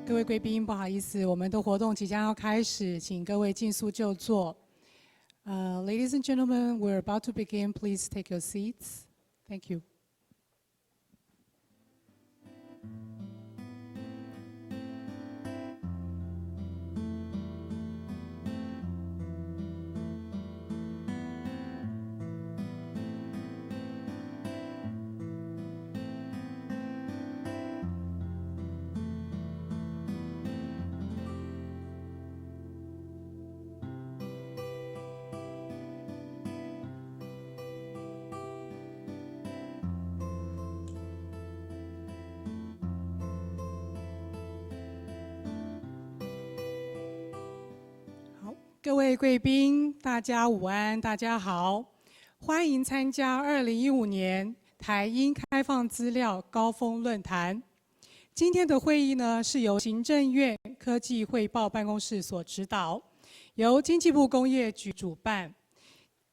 各位贵宾，不好意思，我们的活动即将要开始，请各位尽速就座。Ladies and gentlemen, we're about to begin. Please take your seats. Thank you. 各位贵宾，大家午安，大家好，欢迎参加2015年台英开放资料高峰论坛。今天的会议呢，是由行政院科技汇报办公室所指导，由经济部工业局主办，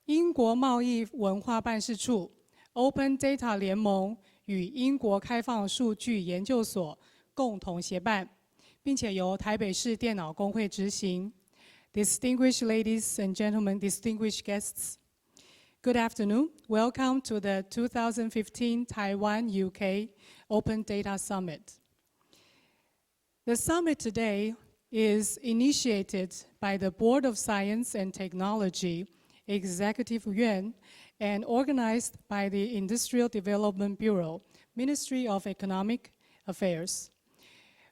英国贸易文化办事处、Open Data 联盟与英国开放数据研究所共同协办，并且由台北市电脑工会执行。Distinguished ladies and gentlemen, distinguished guests, good afternoon. Welcome to the 2015 Taiwan-UK Open Data Summit. The summit today is initiated by the Board of Science and Technology, Executive Yuan, and organized by the Industrial Development Bureau, Ministry of Economic Affairs,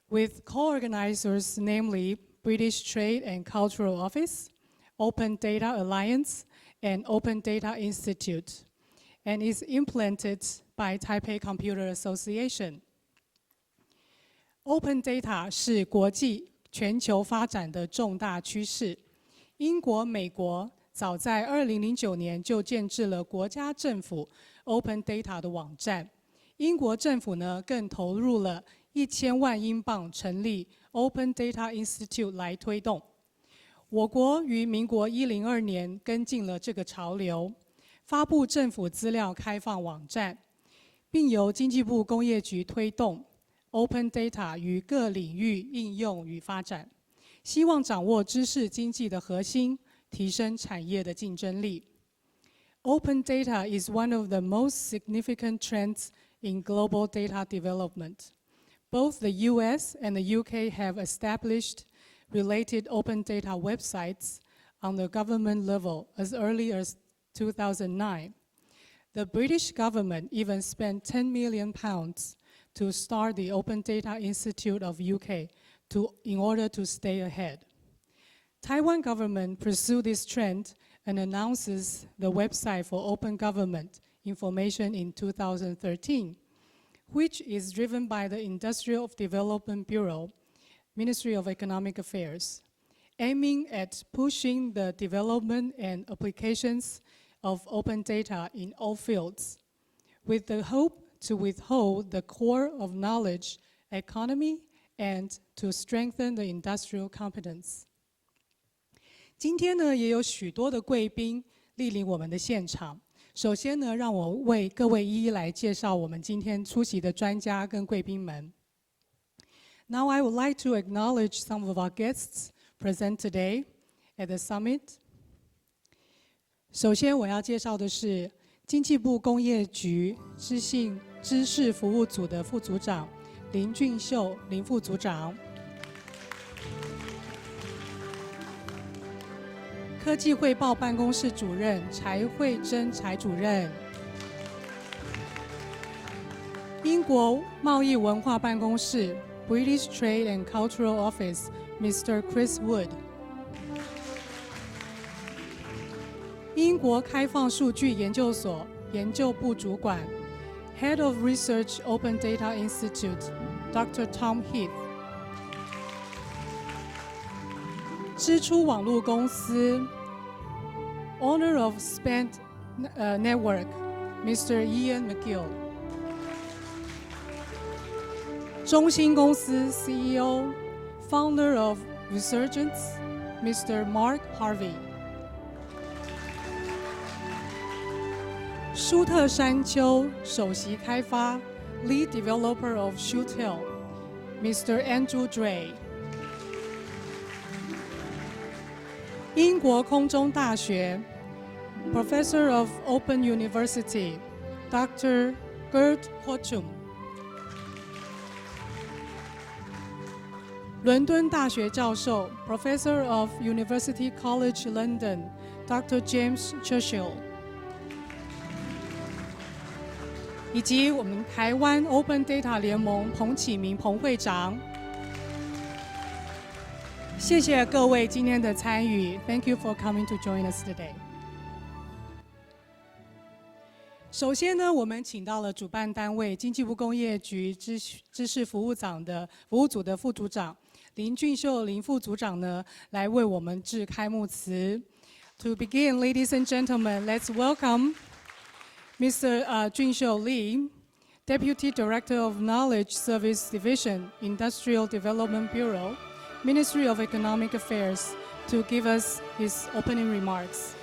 with co-organizers namely British Trade and Cultural Office, Open Data Alliance, and Open Data Institute, and is implemented by Taipei Computer Association. Open Data 是国际全球发展的重大趋势。英国、美国早在2009年就建制了国家政府 Open Data 的网站。英国政府呢，更投入了1000万英镑成立 Open Data Institute 来推动。我国于民国102年跟进了这个潮流，发布政府资料开放网站，并由经济部工业局推动 Open Data 于各领域应用与发展，希望掌握知识经济的核心，提升产业的竞争力。Open data is one of the most significant trends in global data development. Both the US and the UK have established related open data websites on the government level as early as 2009. The British government even spent £10 million to start the Open Data Institute of UK in order to stay ahead. Taiwan government pursued this trend and announces the website for open government information in 2013, which is driven by the Industrial Development Bureau, Ministry of Economic Affairs, aiming at pushing the development and applications of open data in all fields, with the hope to withhold the core of knowledge economy and to strengthen the industrial competence. 今天呢，也有许多的贵宾莅临我们的现场。首先呢，让我为各位一一来介绍我们今天出席的专家跟贵宾们。Now I would like to acknowledge some of our guests present today at the summit. 首先我要介绍的是经济部工业局知识服务组的副组长林俊秀林副组长。科技汇报办公室主任柴慧珍柴主任，英国贸易文化办公室 British Trade and Cultural Office Mr. Chris Wood， 英国开放数据研究所研究部主管 Head of Research Open Data Institute Dr. Tom Heath， 支出网络公司 Owner of Spend Network, Mr. Ian McGill. 中兴公司 CEO, Founder of Resurgence, Mr. Mark Harvey. 舒特山丘首席开发 Lead Developer of Shootel, Mr. Andrew Dray。英国空中大学 Professor of Open University Dr. Gerd Kochum。伦敦大学教授 Professor of University College London Dr. James Churchill。以及我们台湾 Open Data 联盟彭启明彭会长，谢谢各位今天的参与 ，Thank you for coming to join us today。首先呢，我们请到了主办单位经济部工业局知识服务组的副组长林俊秀林副组长呢，来为我们致开幕词。To begin, ladies and gentlemen, let's welcome Mr. Junshou Li, Deputy Director of Knowledge Service Division, Industrial Development Bureau, Ministry of Economic Affairs, to give us his opening remarks.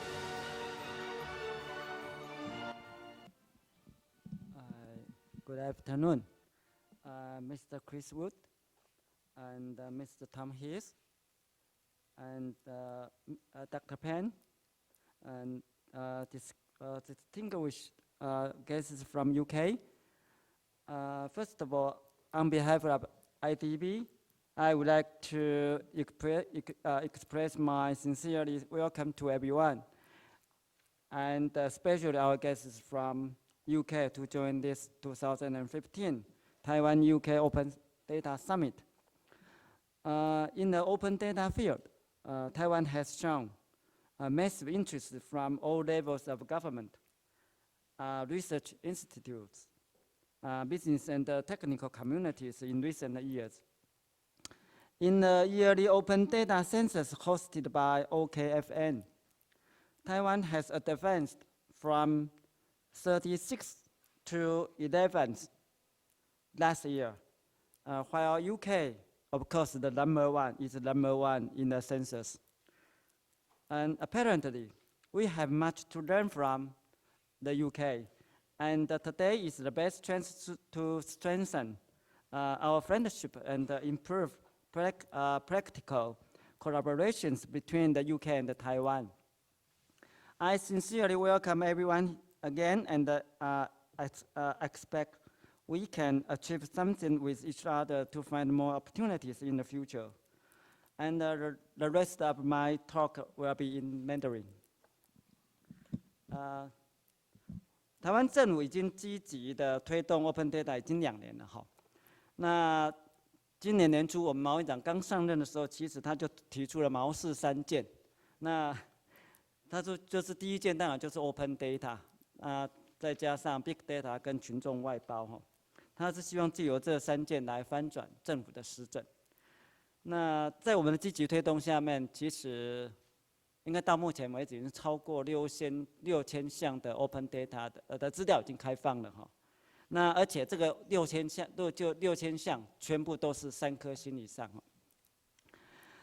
Good afternoon, Mr. Chris Wood and Mr. Tom Hayes and Dr. Penn and distinguished guests from UK. First of all, on behalf of IDB, I would like to express my sincerely welcome to everyone, and especially our guests from UK to join this 2015 Taiwan-UK Open Data Summit. In the open data field, Taiwan has shown a massive interest from all levels of government, research institutes, business and technical communities in recent years. In the yearly open data census hosted by OKFN, Taiwan has advanced from 36th to 11th last year, while UK, of course, is the number one in the census. And apparently, we have much to learn from the UK, and today is the best chance to strengthen our friendship and improve practical collaborations between the UK and Taiwan. I sincerely welcome everyone again, and expect we can achieve something with each other to find more opportunities in the future. And the rest of my talk will be in Mandarin. 台湾政府已经积极的推动 Open Data 已经2年了哈。那今年年初我们毛院长刚上任的时候，其实他就提出了毛氏3件。那他说就是第一件当然就是 Open Data。再加上 Big Data 跟群众外包哈，他是希望藉由这3件来翻转政府的施政。那在我们的积极推动下面，其实应该到目前为止已经超过6000项的 Open Data 的资料已经开放了哈。那而且这个6000项全部都是3颗星以上哈。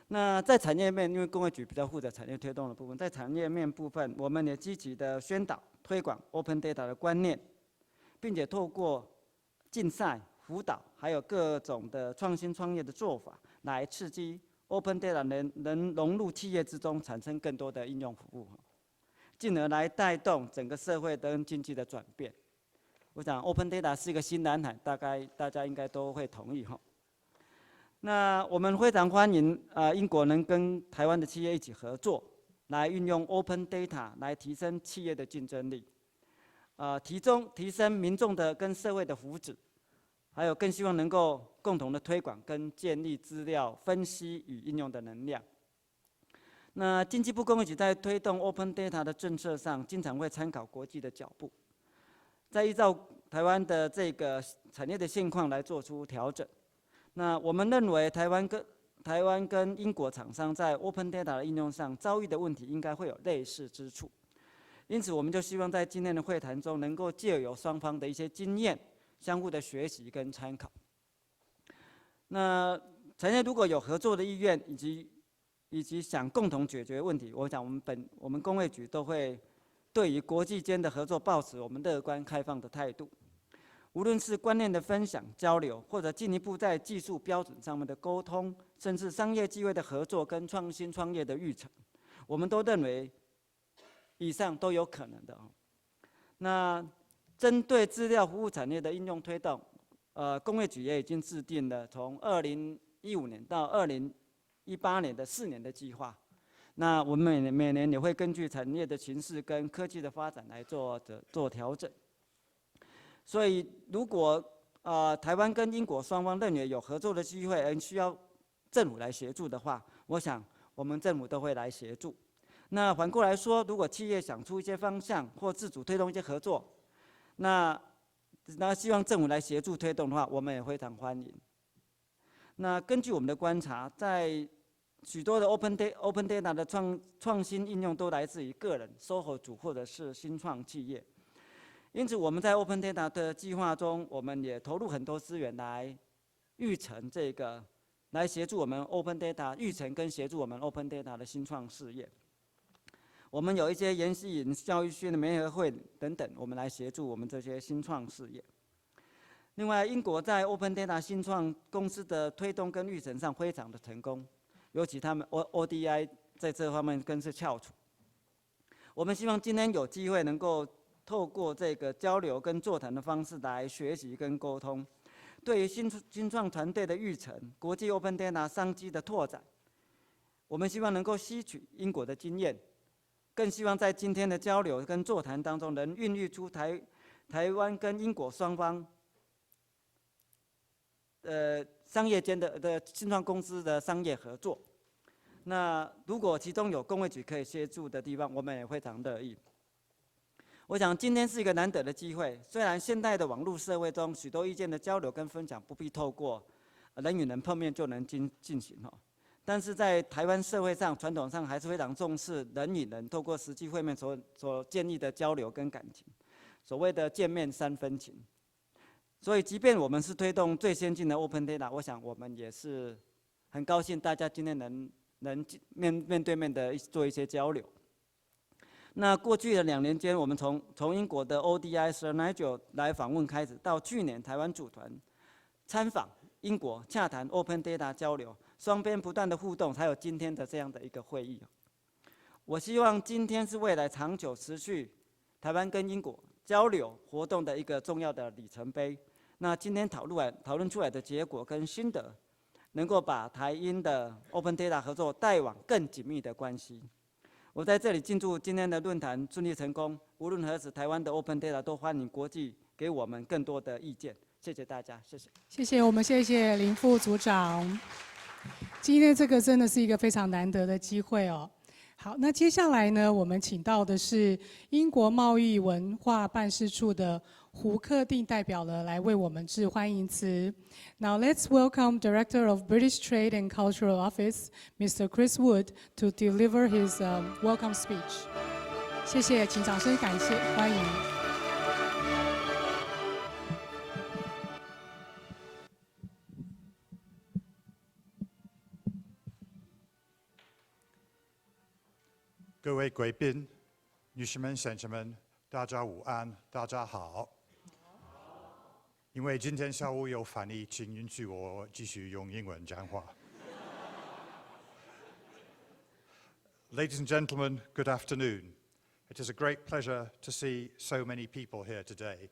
那在产业面，因为工业局比较负责产业推动的部分，在产业面部分，我们也积极的宣导推广 Open Data 的观念，并且透过竞赛、辅导，还有各种的创新创业的做法，来刺激 Open Data 能融入企业之中，产生更多的应用服务，进而来带动整个社会跟经济的转变。我想 Open Data 是一个新蓝海，大概大家应该都会同意哈。那我们非常欢迎英国能跟台湾的企业一起合作，来运用 Open Data 来提升企业的竞争力，提升民众的跟社会的福祉，还有更希望能够共同的推广跟建立资料分析与应用的能量。那经济部工业局在推动 Open Data 的政策上，经常会参考国际的脚步，再依照台湾的这个产业的现况来做出调整。那我们认为台湾跟英国厂商在 Open Data 的应用上遭遇的问题，应该会有类似之处。因此，我们就希望在今天的会谈中，能够借由双方的一些经验，相互的学习跟参考。那产业如果有合作的意愿，以及想共同解决问题，我想我们工业局都会对于国际间的合作抱持我们乐观开放的态度。无论是观念的分享交流，或者进一步在技术标准上面的沟通，甚至商业机会的合作跟创新创业的育成，我们都认为以上都有可能的。那针对资料服务产业的应用推动，工业局也已经制定了从2015年到2018年的4年的计划。那我们每年也会根据产业的形势跟科技的发展来做调整。所以，如果台湾跟英国双方认为有合作的机会，而需要政府来协助的话，我想我们政府都会来协助。那反过来说，如果企业想出一些方向或自主推动一些合作，那希望政府来协助推动的话，我们也非常欢迎。那根据我们的观察，在许多的 open data 的创新应用都来自于个人、SOHO 主或者是新创企业。因此，我们在 Open Data 的计划中，我们也投入很多资源来育成来协助我们 Open Data 育成跟协助我们 Open Data 的新创事业。我们有一些研习营、教育训的联合会等等，我们来协助我们这些新创事业。另外，英国在 Open Data 新创公司的推动跟育成上非常的成功，尤其他们 ODI 在这方面更是翘楚。我们希望今天有机会能够透过这个交流跟座谈的方式来学习跟沟通，对于新创团队的育成、国际 Open Data 商机的拓展，我们希望能够吸取英国的经验，更希望在今天的交流跟座谈当中，能孕育出台湾跟英国双方商业间的新创公司的商业合作。那如果其中有工业局可以协助的地方，我们也非常乐意。我想今天是一个难得的机会，虽然现代的网络社会中许多意见的交流跟分享不必透过人与人碰面就能进行，但是在台湾社会上传统上还是非常重视人与人透过实际会面所建立的交流跟感情，所谓的见面3分情。所以即便我们是推动最先进的 Open Data， 我想我们也是很高兴大家今天能面对面的做一些交流。那过去的2年间，我们从英国的 ODI Sir Nigel 来访问开始，到去年台湾组团参访英国洽谈 Open Data 交流，双边不断的互动，才有今天的这样的一个会议。我希望今天是未来长久持续台湾跟英国交流活动的一个重要的里程碑。那今天讨论出来的结果跟心得，能够把台英的 Open Data 合作带往更紧密的关系。我在这里敬祝今天的论坛顺利成功。无论何时，台湾的 Open Data 都欢迎国际给我们更多的意见。谢谢大家，谢谢。谢谢我们，谢谢林副组长。今天这个真的是一个非常难得的机会哦。好，那接下来呢，我们请到的是英国贸易文化办事处的胡克定代表呢，来为我们致欢迎词。Now let's welcome Director of British Trade and Cultural Office, Mr. Chris Wood, to deliver his welcome speech. 谢谢，请掌声感谢，欢迎。各位贵宾、女士们、先生们，大家午安，大家好。因为今天下午有翻译，请允许我继续用英文讲话。Ladies and gentlemen, good afternoon. It is a great pleasure to see so many people here today.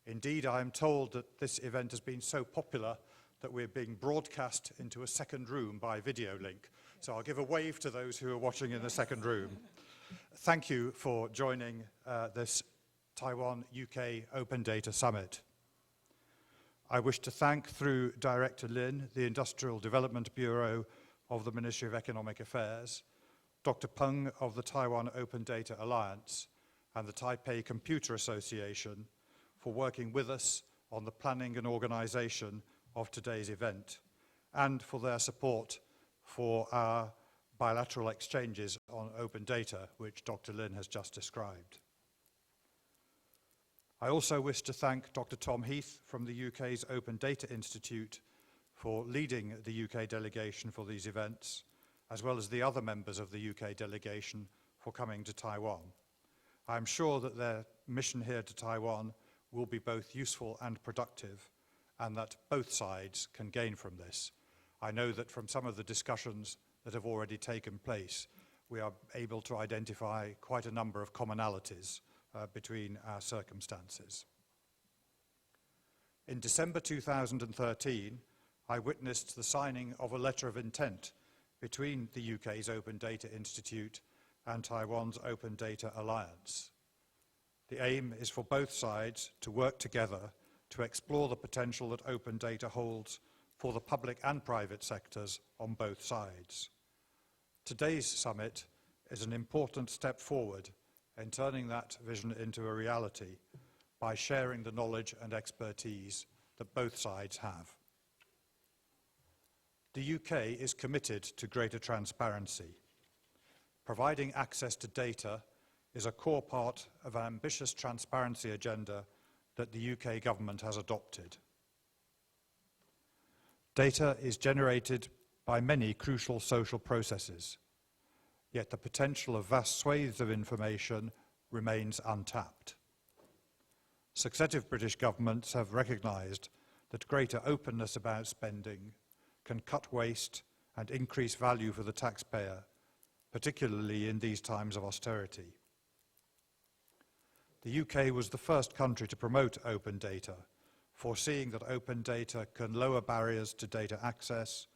Indeed, I am told that this event has been so popular that we're being broadcast into a second room by video link. So I'll give a wave to those who are watching in the second room. Thank you for joining this Taiwan-UK Open Data Summit. I wish to thank, through Director Lin, the Industrial Development Bureau of the Ministry of Economic Affairs, Dr. Peng of the Taiwan Open Data Alliance, and the Taipei Computer Association for working with us on the planning and organization of today's event, and for their support for our bilateral exchanges on open data, which Dr. Lin has just described. I also wish to thank Dr. Tom Heath from the UK's Open Data Institute for leading the UK delegation for these events, as well as the other members of the UK delegation for coming to Taiwan. I'm sure that their mission here to Taiwan will be both useful and productive, and that both sides can gain from this. I know that from some of the discussions that have already taken place, we are able to identify quite a number of commonalities between our circumstances. In December 2013, I witnessed the signing of a letter of intent between the UK's Open Data Institute and Taiwan's Open Data Alliance. The aim is for both sides to work together to explore the potential that open data holds for the public and private sectors on both sides. Today's summit is an important step forward in turning that vision into a reality by sharing the knowledge and expertise that both sides have. The UK is committed to greater transparency. Providing access to data is a core part of an ambitious transparency agenda that the UK government has adopted. Data is generated by many crucial social processes, yet the potential of vast swathes of information remains untapped. Successive British governments have recognised that greater openness about spending can cut waste and increase value for the taxpayer, particularly in these times of austerity. The UK was the first country to promote open data, foreseeing that open data can lower barriers to data access,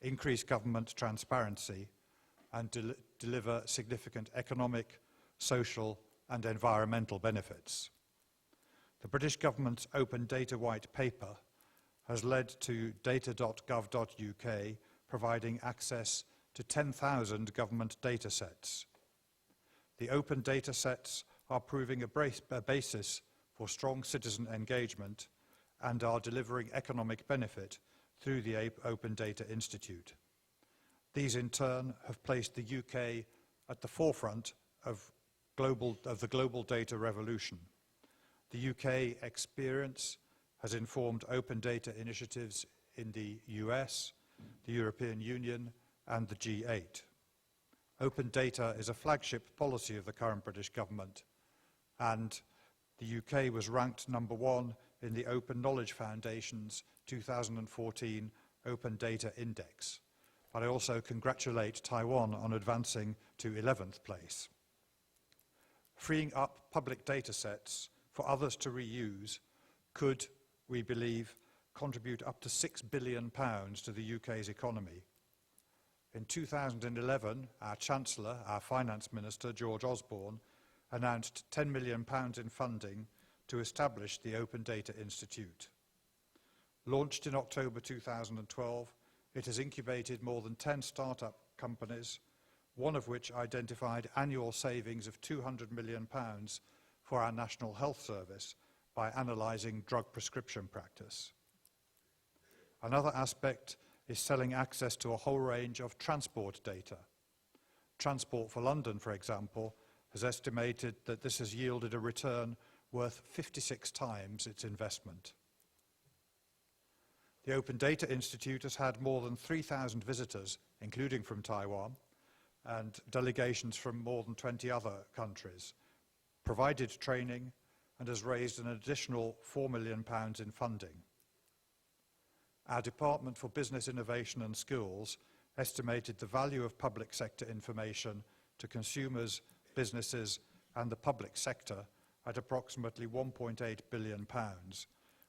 increase government transparency, and deliver significant economic, social, and environmental benefits. The British government's Open Data White Paper has led to data.gov.uk providing access to 10,000 government data sets. The open data sets are proving a basis for strong citizen engagement and are delivering economic benefit through the Open Data Institute. These in turn have placed the UK at the forefront of the global data revolution. The UK experience has informed open data initiatives in the US, the European Union, and the G8. Open data is a flagship policy of the current British government, and the UK was ranked #1 in the Open Knowledge Foundation's 2014 Open Data Index. But I also congratulate Taiwan on advancing to 11th place. Freeing up public data sets for others to reuse could, we believe, contribute up to £6 billion to the UK's economy. In 2011, our Chancellor, our Finance Minister, George Osborne, announced £10 million in funding to establish the Open Data Institute. Launched in October 2012, it has incubated more than 10 start-up companies, one of which identified annual savings of £200 million for our National Health Service by analysing drug prescription practice. Another aspect is selling access to a whole range of transport data. Transport for London, for example, has estimated that this has yielded a return worth 56 times its investment. The Open Data Institute has had more than 3,000 visitors, including from Taiwan, and delegations from more than 20 other countries, provided training, and has raised an additional £4 million in funding. Our Department for Business Innovation and Skills estimated the value of public sector information to consumers, businesses, and the public sector at approximately £1.8 billion,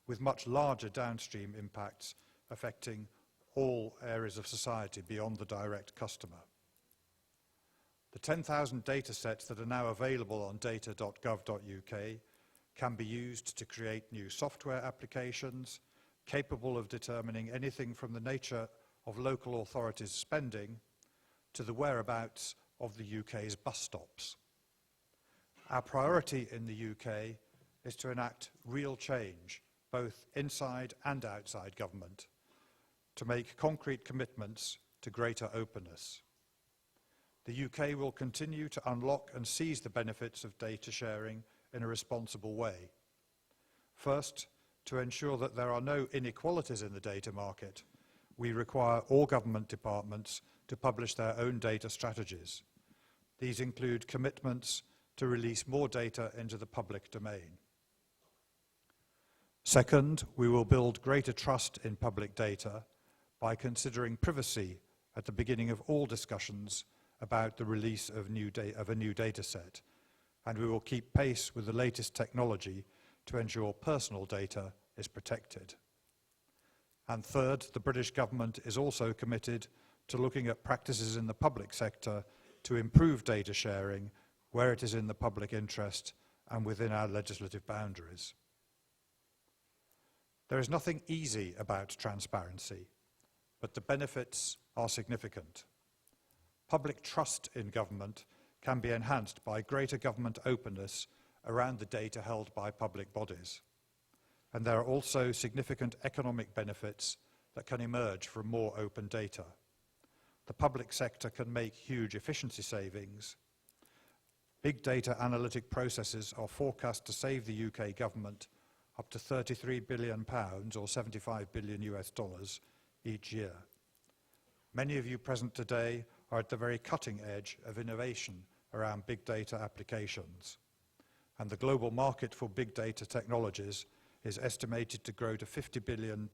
with much larger downstream impacts affecting all areas of society beyond the direct customer. The 10,000 data sets that are now available on data.gov.uk can be used to create new software applications capable of determining anything from the nature of local authorities' spending to the whereabouts of the UK's bus stops. Our priority in the UK is to enact real change, both inside and outside government, to make concrete commitments to greater openness. The UK will continue to unlock and seize the benefits of data sharing in a responsible way. First, to ensure that there are no inequalities in the data market, we require all government departments to publish their own data strategies. These include commitments to release more data into the public domain. Second, we will build greater trust in public data by considering privacy at the beginning of all discussions about the release of a new data set, and we will keep pace with the latest technology to ensure personal data is protected. And third, the British government is also committed to looking at practices in the public sector to improve data sharing where it is in the public interest and within our legislative boundaries. There is nothing easy about transparency, but the benefits are significant. Public trust in government can be enhanced by greater government openness around the data held by public bodies. And there are also significant economic benefits that can emerge from more open data. The public sector can make huge efficiency savings. Big data analytic processes are forecast to save the UK government up to £33 billion or $75 billion each year. Many of you present today are at the very cutting edge of innovation around big data applications. And the global market for big data technologies is estimated to grow to $50 billion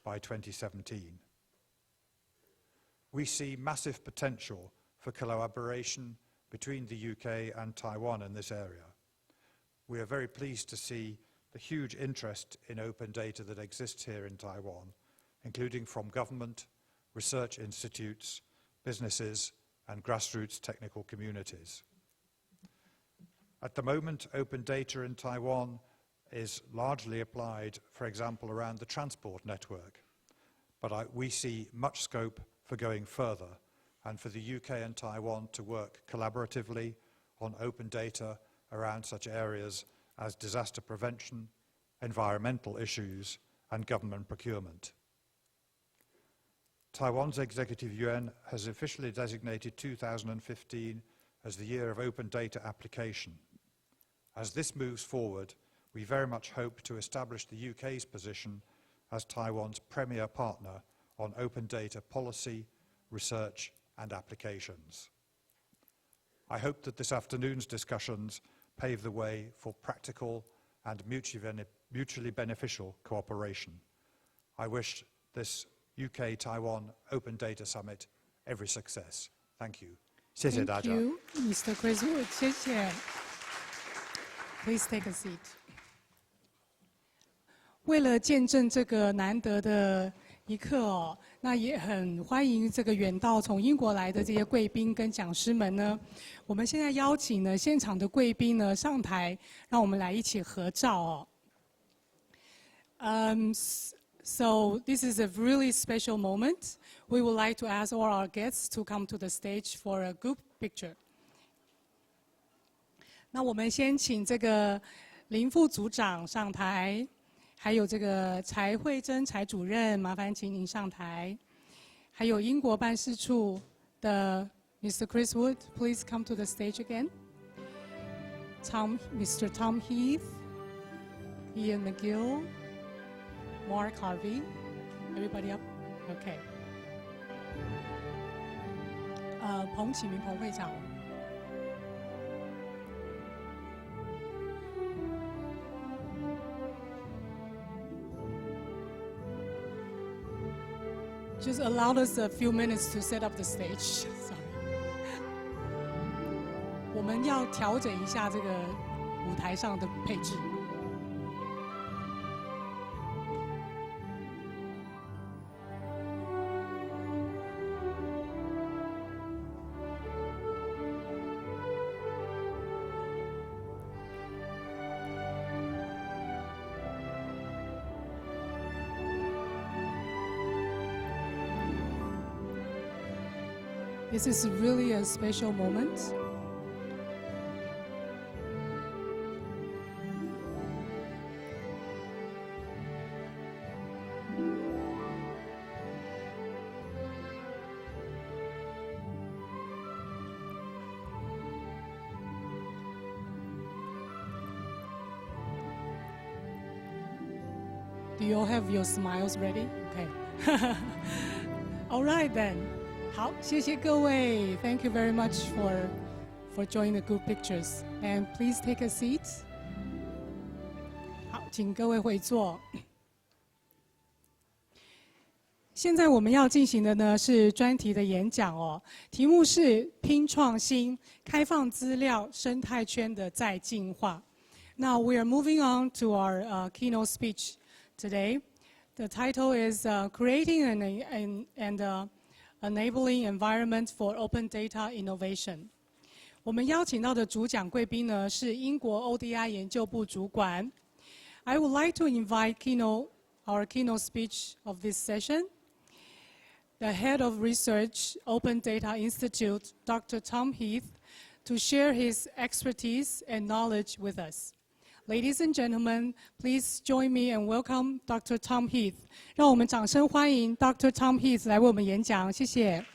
by 2017. We see massive potential for collaboration between the UK and Taiwan in this area. We are very pleased to see the huge interest in open data that exists here in Taiwan, including from government, research institutes, businesses, and grassroots technical communities. At the moment, open data in Taiwan is largely applied, for example, around the transport network. But we see much scope for going further and for the UK and Taiwan to work collaboratively on open data around such areas as disaster prevention, environmental issues, and government procurement. Taiwan's Executive Yuan has officially designated 2015 as the year of open data application. As this moves forward, we very much hope to establish the UK's position as Taiwan's premier partner on open data policy, research, and applications. I hope that this afternoon's discussions pave the way for practical and mutually beneficial cooperation. I wish this UK-Taiwan Open Data Summit every success. Thank you. 谢谢大家。 Thank you, Mr. Chris Wood. 谢谢。Please take a seat. 为了见证这个难得的一刻哦，那也很欢迎这个远道从英国来的这些贵宾跟讲师们呢。我们现在邀请呢现场的贵宾呢上台，让我们来一起合照哦。So this is a really special moment. We would like to ask all our guests to come to the stage for a group picture. 那我们先请这个林副组长上台，还有这个柴慧珍柴主任，麻烦请您上台。还有英国办事处的 Mr. Chris Wood, please come to the stage again. Mr. Tom Heath, Ian McGill, Mark Harvey, everybody up? Okay. 彭启明彭会长。Just allow us a few minutes to set up the stage. Sorry. 我们要调整一下这个舞台上的配置。This is really a special moment. Do you all have your smiles ready? Okay. All right then. 好，谢谢各位。Thank you very much for joining the group pictures. And please take a seat. 好，请各位回座。现在我们要进行的呢是专题的演讲哦，题目是拼创新，开放资料生态圈的再进化。Now we are moving on to our keynote speech today. The title is Creating and Enabling Environment for Open Data Innovation. 我们邀请到的主讲贵宾呢是英国 ODI 研究部主管。I would like to invite our keynote speech of this session, the Head of Research, Open Data Institute, Dr. Tom Heath, to share his expertise and knowledge with us. Ladies and gentlemen, please join me and welcome Dr. Tom Heath. 让我们掌声欢迎 Dr. Tom Heath 来为我们演讲，谢谢。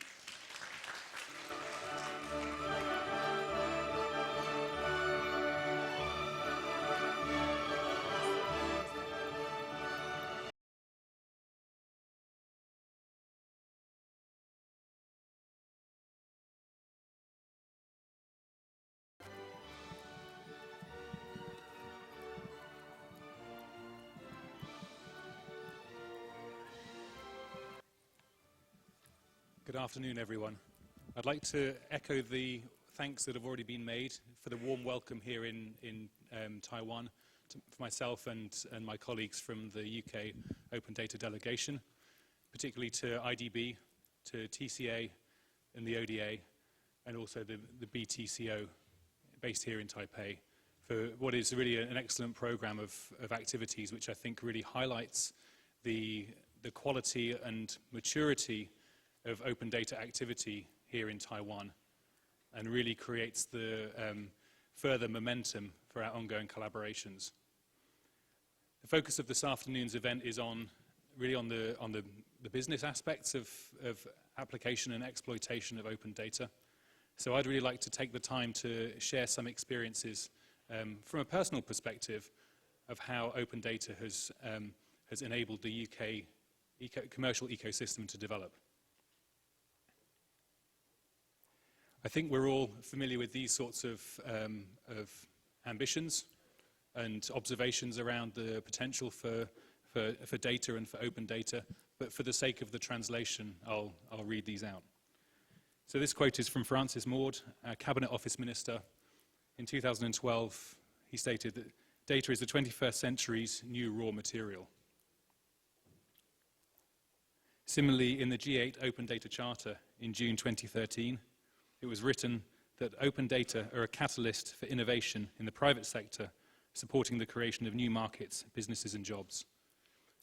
Good afternoon, everyone. I'd like to echo the thanks that have already been made for the warm welcome here in Taiwan for myself and my colleagues from the UK Open Data Delegation, particularly to IDB, to TCA and the ODA, and also the BTCO based here in Taipei, for what is really an excellent program of activities which I think really highlights the quality and maturity of open data activity here in Taiwan, and really creates the further momentum for our ongoing collaborations. The focus of this afternoon's event is really on the business aspects of application and exploitation of open data. So I'd really like to take the time to share some experiences from a personal perspective of how open data has enabled the UK commercial ecosystem to develop. I think we're all familiar with these sorts of ambitions and observations around the potential for data and for open data, but for the sake of the translation, I'll read these out. So this quote is from Francis Maude, our Cabinet Office Minister. In 2012, he stated that data is the 21st century's new raw material. Similarly, in the G8 Open Data Charter in June 2013, it was written that open data are a catalyst for innovation in the private sector, supporting the creation of new markets, businesses and jobs.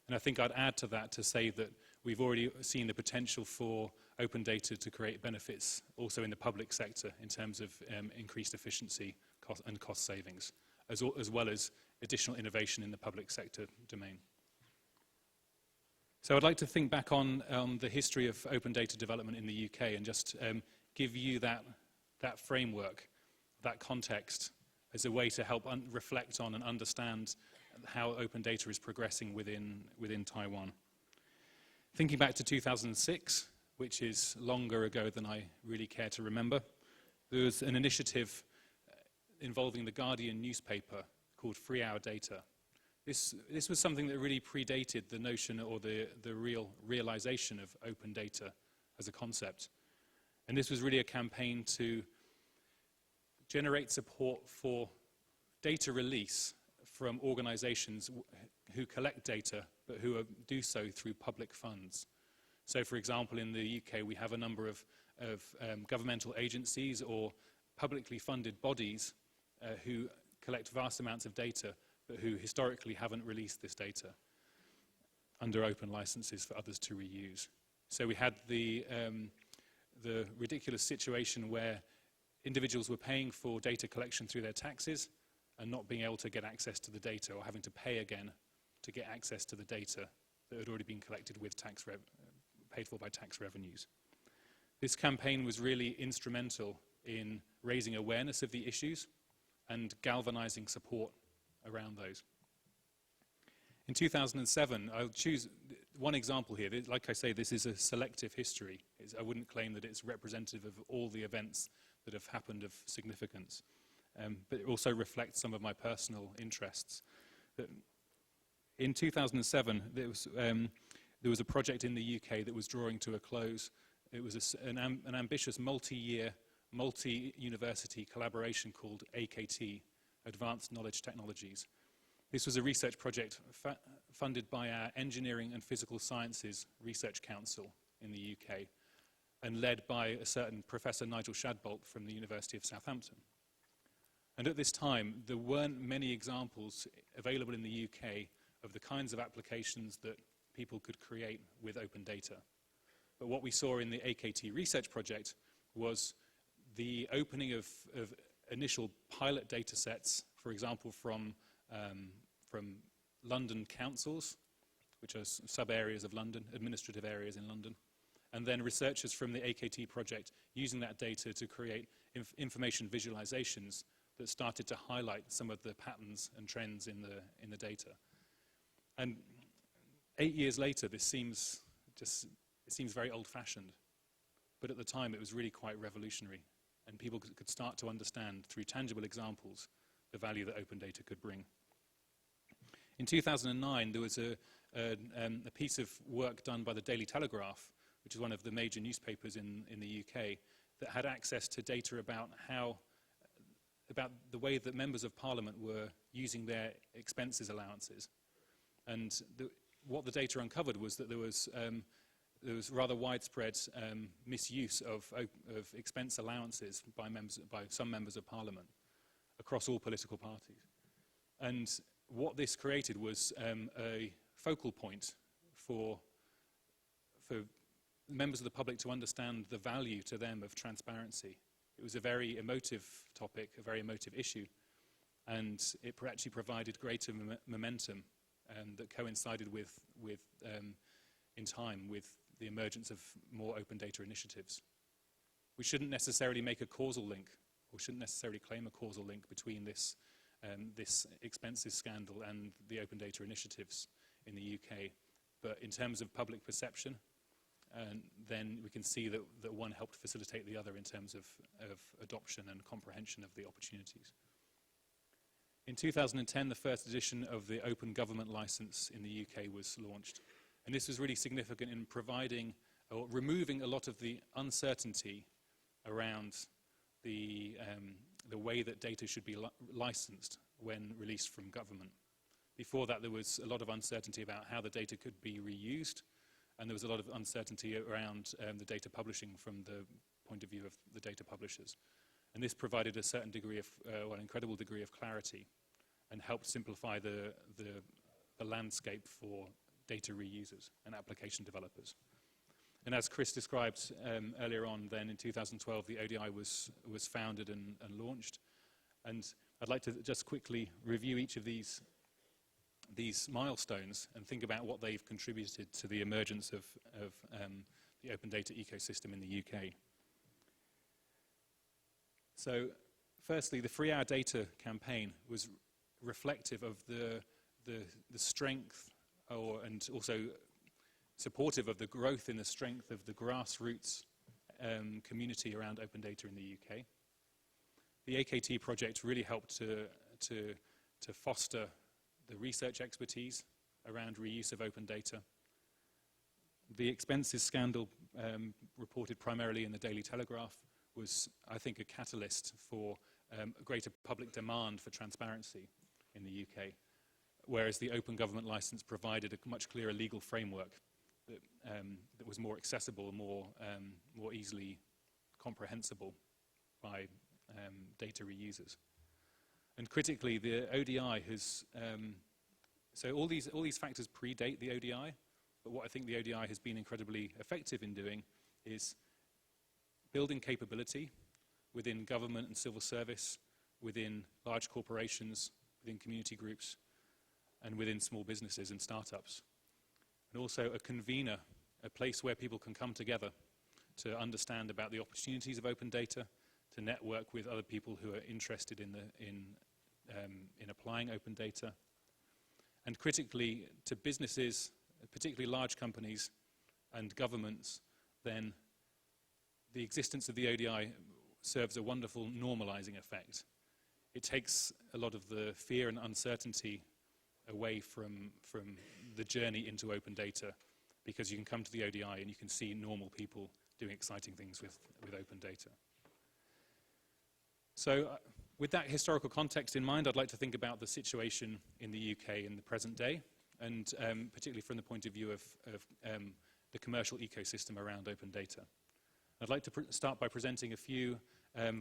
And I think I'd add to that to say that we've already seen the potential for open data to create benefits also in the public sector in terms of increased efficiency and cost savings, as well as additional innovation in the public sector domain. So I'd like to think back on the history of open data development in the UK and just give you that framework, that context, as a way to help reflect on and understand how open data is progressing within Taiwan. Thinking back to 2006, which is longer ago than I really care to remember, there was an initiative involving the Guardian newspaper called Free Our Data. This was something that really predated the notion or the realization of open data as a concept. And this was really a campaign to generate support for data release from organizations who collect data, but who do so through public funds. So for example, in the UK, we have a number of governmental agencies or publicly funded bodies who collect vast amounts of data, but who historically haven't released this data under open licenses for others to reuse. So we had the ridiculous situation where individuals were paying for data collection through their taxes and not being able to get access to the data, or having to pay again to get access to the data that had already been collected with paid for by tax revenues. This campaign was really instrumental in raising awareness of the issues and galvanizing support around those. In 2007, I'll choose one example here. Like I say, this is a selective history. I wouldn't claim that it's representative of all the events that have happened of significance, but it also reflects some of my personal interests. in 2007, there was a project in the UK that was drawing to a close. It was an ambitious multi-year, multi-university collaboration called AKT, Advanced Knowledge Technologies. This was a research project funded by our Engineering and Physical Sciences Research Council in the UK and led by a certain Professor Nigel Shadbolt from the University of Southampton. And at this time, there weren't many examples available in the UK of the kinds of applications that people could create with open data. But what we saw in the AKT research project was the opening of initial pilot data sets, for example, from London councils, which are sub-areas of London, administrative areas in London, and then researchers from the AKT project using that data to create information visualizations that started to highlight some of the patterns and trends in the data. And 8 years later, this seems very old-fashioned, but at the time it was really quite revolutionary, and people could start to understand through tangible examples the value that open data could bring. In 2009, there was a piece of work done by the Daily Telegraph, which is one of the major newspapers in the UK, that had access to data about the way that members of Parliament were using their expenses allowances. And what the data uncovered was that there was rather widespread misuse of expense allowances by some members of Parliament across all political parties. And what this created was a focal point for members of the public to understand the value to them of transparency. It was a very emotive topic, a very emotive issue, and it actually provided greater momentum that coincided with in time with the emergence of more open data initiatives. We shouldn't necessarily make a causal link, or shouldn't necessarily claim a causal link between this expenses scandal and the open data initiatives in the UK. But in terms of public perception, then we can see that one helped facilitate the other in terms of adoption and comprehension of the opportunities. In 2010, the first edition of the Open Government License in the UK was launched. And this was really significant in providing or removing a lot of the uncertainty around the way that data should be licensed when released from government. Before that, there was a lot of uncertainty about how the data could be reused, and there was a lot of uncertainty around the data publishing from the point of view of the data publishers. And this provided a certain degree of, an incredible degree of clarity, and helped simplify the landscape for data reusers and application developers. And as Chris described earlier on, then in 2012, the ODI was founded and launched. And I'd like to just quickly review each of these milestones and think about what they've contributed to the emergence of the open data ecosystem in the UK. So, firstly, the Free Our Data campaign was reflective of the strength and also supportive of the growth in the strength of the grassroots community around open data in the UK. The AKT project really helped to foster the research expertise around reuse of open data. The expenses scandal, reported primarily in the Daily Telegraph, was, I think, a catalyst for a greater public demand for transparency in the UK, whereas the Open Government License provided a much clearer legal framework that was more accessible, more easily comprehensible by data reusers. And critically, the ODI has, so all these factors predate the ODI, but what I think the ODI has been incredibly effective in doing is building capability within government and civil service, within large corporations, within community groups, and within small businesses and startups. And also a convener, a place where people can come together to understand about the opportunities of open data, to network with other people who are interested in applying open data, and critically to businesses, particularly large companies and governments. Then the existence of the ODI serves a wonderful normalizing effect. It takes a lot of the fear and uncertainty away from the journey into open data, because you can come to the ODI and you can see normal people doing exciting things with open data. So with that historical context in mind, I'd like to think about the situation in the UK in the present day, and particularly from the point of view of the commercial ecosystem around open data. I'd like to start by presenting a few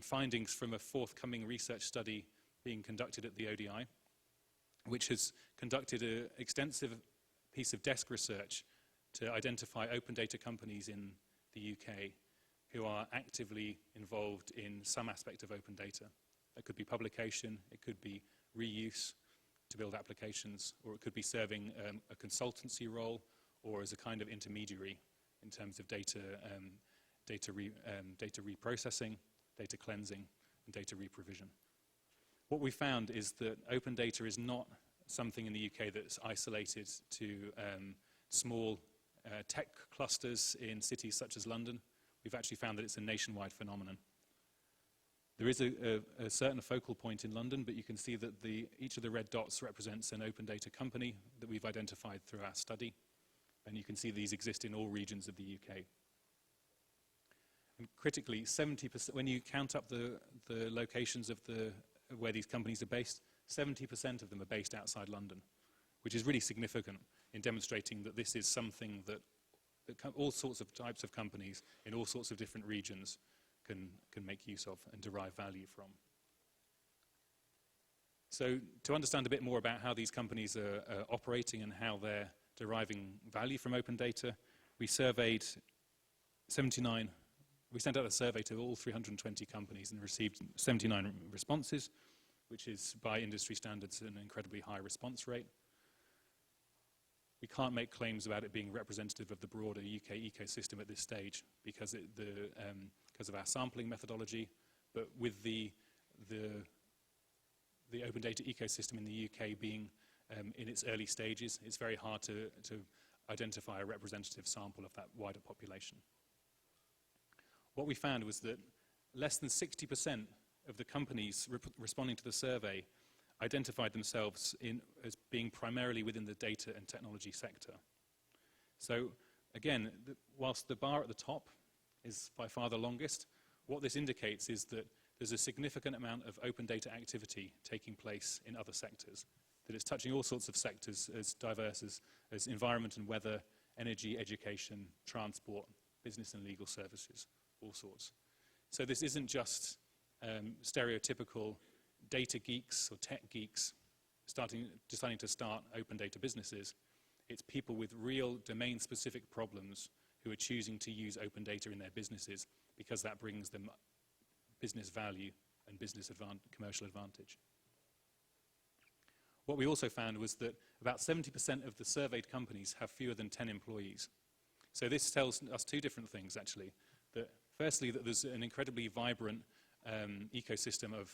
findings from a forthcoming research study being conducted at the ODI, which has conducted an extensive piece of desk research to identify open data companies in the UK who are actively involved in some aspect of open data. It could be publication, it could be reuse to build applications, or it could be serving a consultancy role or as a kind of intermediary in terms of data reprocessing, data cleansing, and data reprovision. What we found is that open data is not something in the UK that's isolated to small tech clusters in cities such as London. We've actually found that it's a nationwide phenomenon. There is a certain focal point in London, but you can see that each of the red dots represents an open data company that we've identified through our study. And you can see these exist in all regions of the UK. And critically, 70%, when you count up the locations of where these companies are based, 70% of them are based outside London, which is really significant in demonstrating that this is something that all sorts of types of companies in all sorts of different regions can make use of and derive value from. So to understand a bit more about how these companies are operating and how they're deriving value from open data, we sent out a survey to all 320 companies and received 79 responses, which is by industry standards an incredibly high response rate. We can't make claims about it being representative of the broader UK ecosystem at this stage because of our sampling methodology, but with the open data ecosystem in the UK being in its early stages, it's very hard to identify a representative sample of that wider population. What we found was that less than 60% of the companies responding to the survey identified themselves as being primarily within the data and technology sector. So again, whilst the bar at the top is by far the longest, what this indicates is that there's a significant amount of open data activity taking place in other sectors, that it's touching all sorts of sectors as diverse as environment and weather, energy, education, transport, business and legal services, all sorts. So this isn't just stereotypical data geeks or tech geeks deciding to start open data businesses. It's people with real domain-specific problems who are choosing to use open data in their businesses because that brings them business value and commercial advantage. What we also found was that about 70% of the surveyed companies have fewer than 10 employees. So this tells us two different things, actually. That firstly, that there's an incredibly vibrant ecosystem of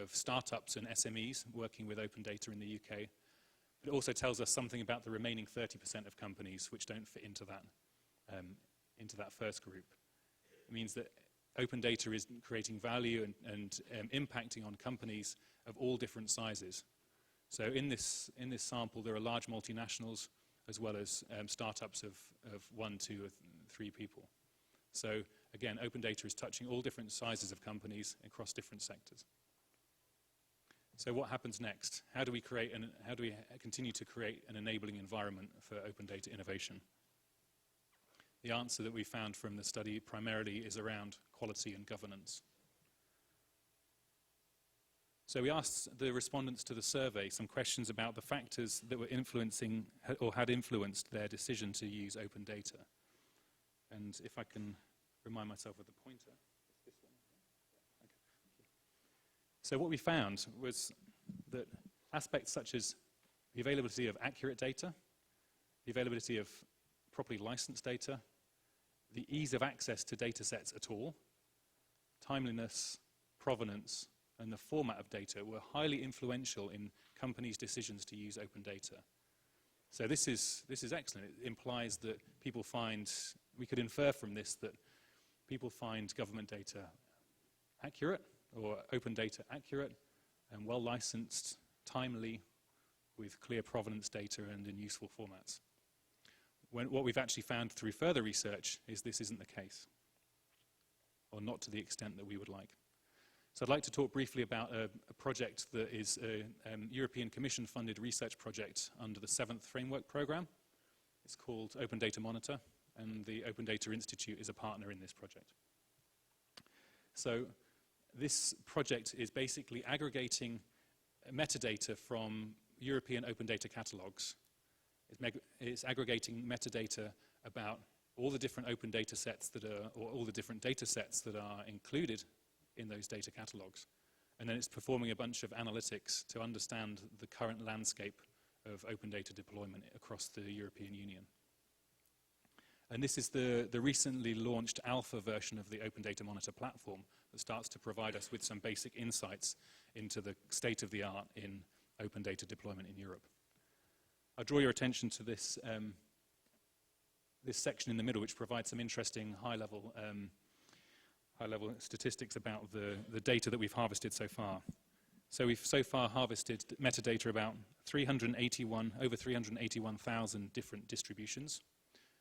startups and SMEs working with open data in the UK. But it also tells us something about the remaining 30% of companies which don't fit into that first group. It means that open data is creating value and impacting on companies of all different sizes. So in this sample, there are large multinationals as well as startups of 1, 2, or 3 people. So again, open data is touching all different sizes of companies across different sectors. So what happens next? How do we continue to create an enabling environment for open data innovation? The answer that we found from the study primarily is around quality and governance. So we asked the respondents to the survey some questions about the factors that were influencing or had influenced their decision to use open data. And if I can remind myself of the pointer. It's this one. Okay. So what we found was that aspects such as the availability of accurate data, the availability of properly licensed data, the ease of access to data sets at all, timeliness, provenance, and the format of data were highly influential in companies' decisions to use open data. So this is excellent. It implies that we could infer from this that people find government data accurate, or open data accurate, and well licensed, timely, with clear provenance data and in useful formats. What we've actually found through further research is this isn't the case, or not to the extent that we would like. So I'd like to talk briefly about a project that is a European Commission funded research project under the 7th Framework Programme. It's called Open Data Monitor, and the Open Data Institute is a partner in this project. So this project is basically aggregating metadata from European open data catalogues. It's aggregating metadata about all the different open data sets that are, or all the different data sets that are included in those data catalogues. And then it's performing a bunch of analytics to understand the current landscape of open data deployment across the European Union. And this is the recently launched alpha version of the Open Data Monitor platform that starts to provide us with some basic insights into the state of the art in open data deployment in Europe. I'll draw your attention to this, this section in the middle, which provides some interesting high-level statistics about the data that we've harvested so far. So we've so far harvested metadata about over 381,000 different distributions.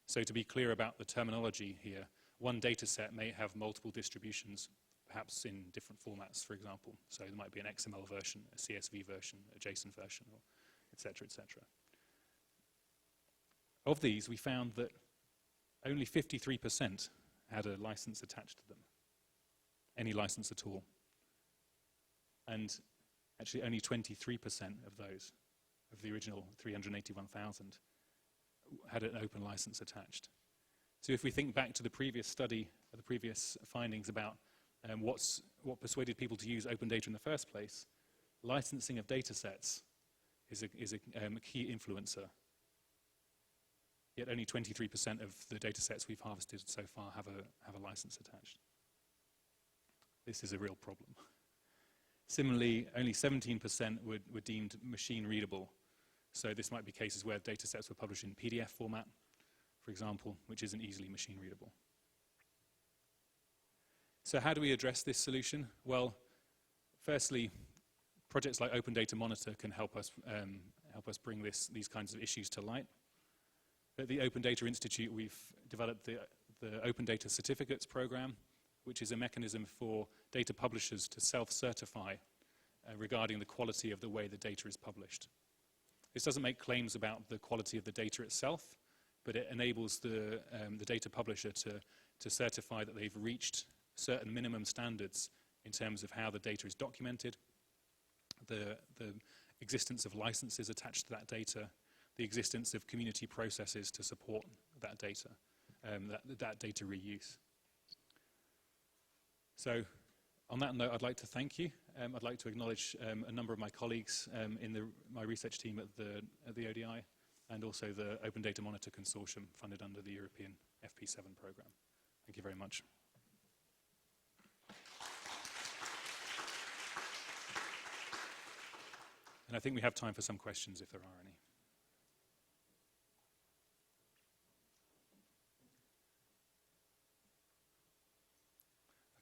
So to be clear about the terminology here, one data set may have multiple distributions, perhaps in different formats, for example. So there might be an XML version, a CSV version, a JSON version, or et cetera, et cetera. Of these, we found that only 53% had a license attached to them, any license at all. And actually only 23% of those, of the original 381,000, had an open license attached. So if we think back to the previous study, the previous findings about what persuaded people to use open data in the first place, licensing of data sets is a key influencer. Yet only 23% of the data sets we've harvested so far have a license attached. This is a real problem. Similarly, only 17% were deemed machine readable. So this might be cases where data sets were published in PDF format, for example, which isn't easily machine readable. So how do we address this solution? Well, firstly, projects like Open Data Monitor can help us bring these kinds of issues to light. At the Open Data Institute, we've developed the Open Data Certificates program, which is a mechanism for data publishers to self-certify regarding the quality of the way the data is published. This doesn't make claims about the quality of the data itself, but it enables the data publisher to certify that they've reached certain minimum standards in terms of how the data is documented, the existence of licenses attached to that data, the existence of community processes to support that data, that data reuse. So on that note, I'd like to thank you. I'd like to acknowledge a number of my colleagues in my research team at the ODI, and also the Open Data Monitor Consortium funded under the European FP7 program. Thank you very much. And I think we have time for some questions if there are any.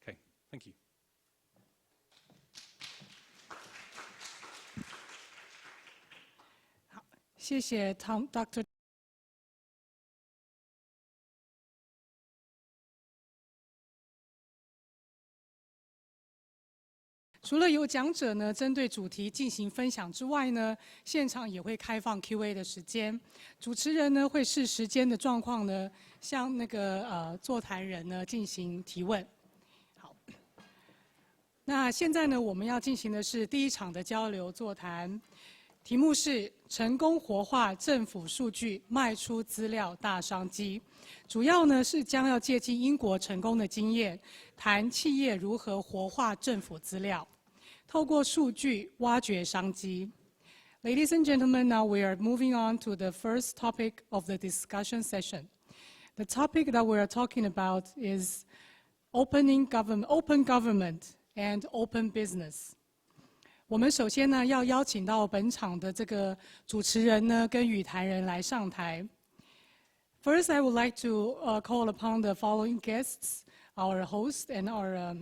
Okay, thank you.谢谢 Dr. 除了有讲者呢针对主题进行分享之外呢，现场也会开放 Q&A 的时间。主持人呢会视时间的状况呢，向那个座谈人呢进行提问。好，那现在呢我们要进行的是第一场的交流座谈。 题目是成功活化政府数据，迈出资料大商机。主要呢是将要借鉴英国成功的经验，谈企业如何活化政府资料，透过数据挖掘商机。Ladies and gentlemen, now we are moving on to the first topic of the discussion session. The topic that we are talking about is open government and open business. 我们首先呢要邀请到本场的这个主持人呢跟语坛人来上台。First, I would like to call upon the following guests, our host and our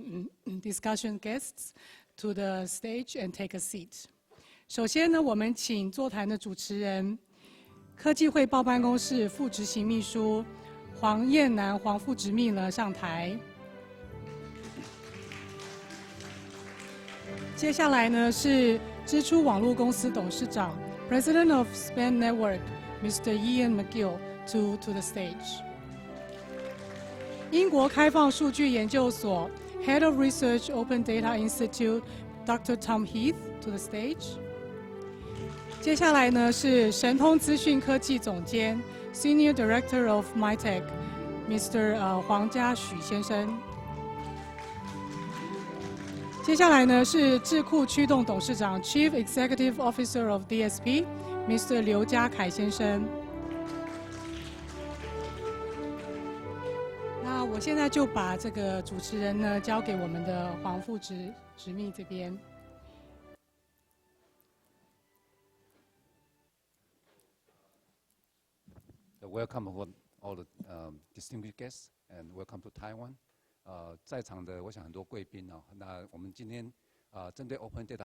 discussion guests, to the stage and take a seat. 首先呢，我们请座谈的主持人，科技汇报办公室副执行秘书黄燕南黄副执秘呢上台。接下来呢是支出网络公司董事长 President of Span Network Mr. Ian McGill to the stage。英国开放数据研究所 Head of Research Open Data Institute Dr. Tom Heath to the stage。接下来呢是神通资讯科技总监 Senior Director of MyTech Mr. 黄家许先生。接下来呢是智库驱动董事长 Chief Executive Officer of DSP Mr. 刘家凯先生。那我现在就把这个主持人呢交给我们的黄副执秘这边。Welcome all the distinguished guests and welcome to Taiwan. 在场的我想很多贵宾哦，那我们今天针对 Open Data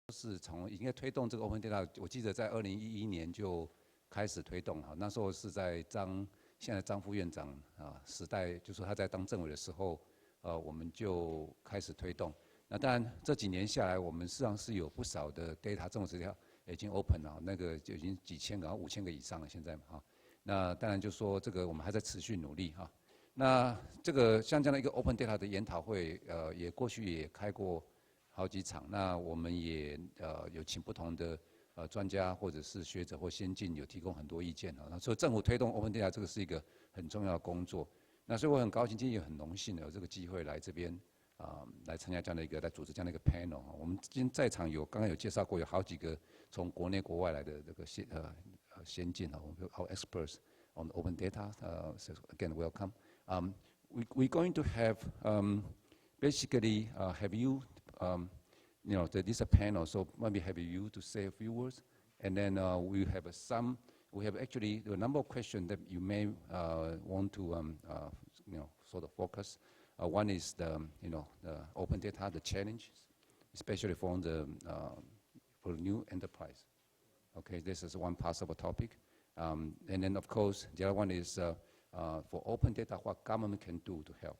是从应该推动这个 Open Data， 我记得在2011年就开始推动哈，那时候是在现在张副院长时代，就说他在当政委的时候，我们就开始推动。那当然这几年下来，我们实际上是有不少的 data 政府资料已经 open 了，那个就已经几千个，5000个以上了现在哈。那当然就说这个我们还在持续努力哈。那这个像这样的一个 open data 的研讨会，也过去也开过好几场。那我们也有请不同的专家或者是学者或先进有提供很多意见啊。所以政府推动 open data 这个是一个很重要的工作。那所以我很高兴今天也很荣幸有这个机会来这边。来参加这样的一个，来组织这样的一个 panel。我们今天在场刚刚有介绍过，有好几个从国内国外来的这个先进our experts on open data. So again, welcome. We're going to have basically have you this a panel. So maybe have you to say a few words, and then we have we have actually a number of questions that you may want to sort of focus. One is the open data, the challenge, especially for new enterprise. Okay, this is one possible topic. And then of course the other one is for open data, what government can do to help.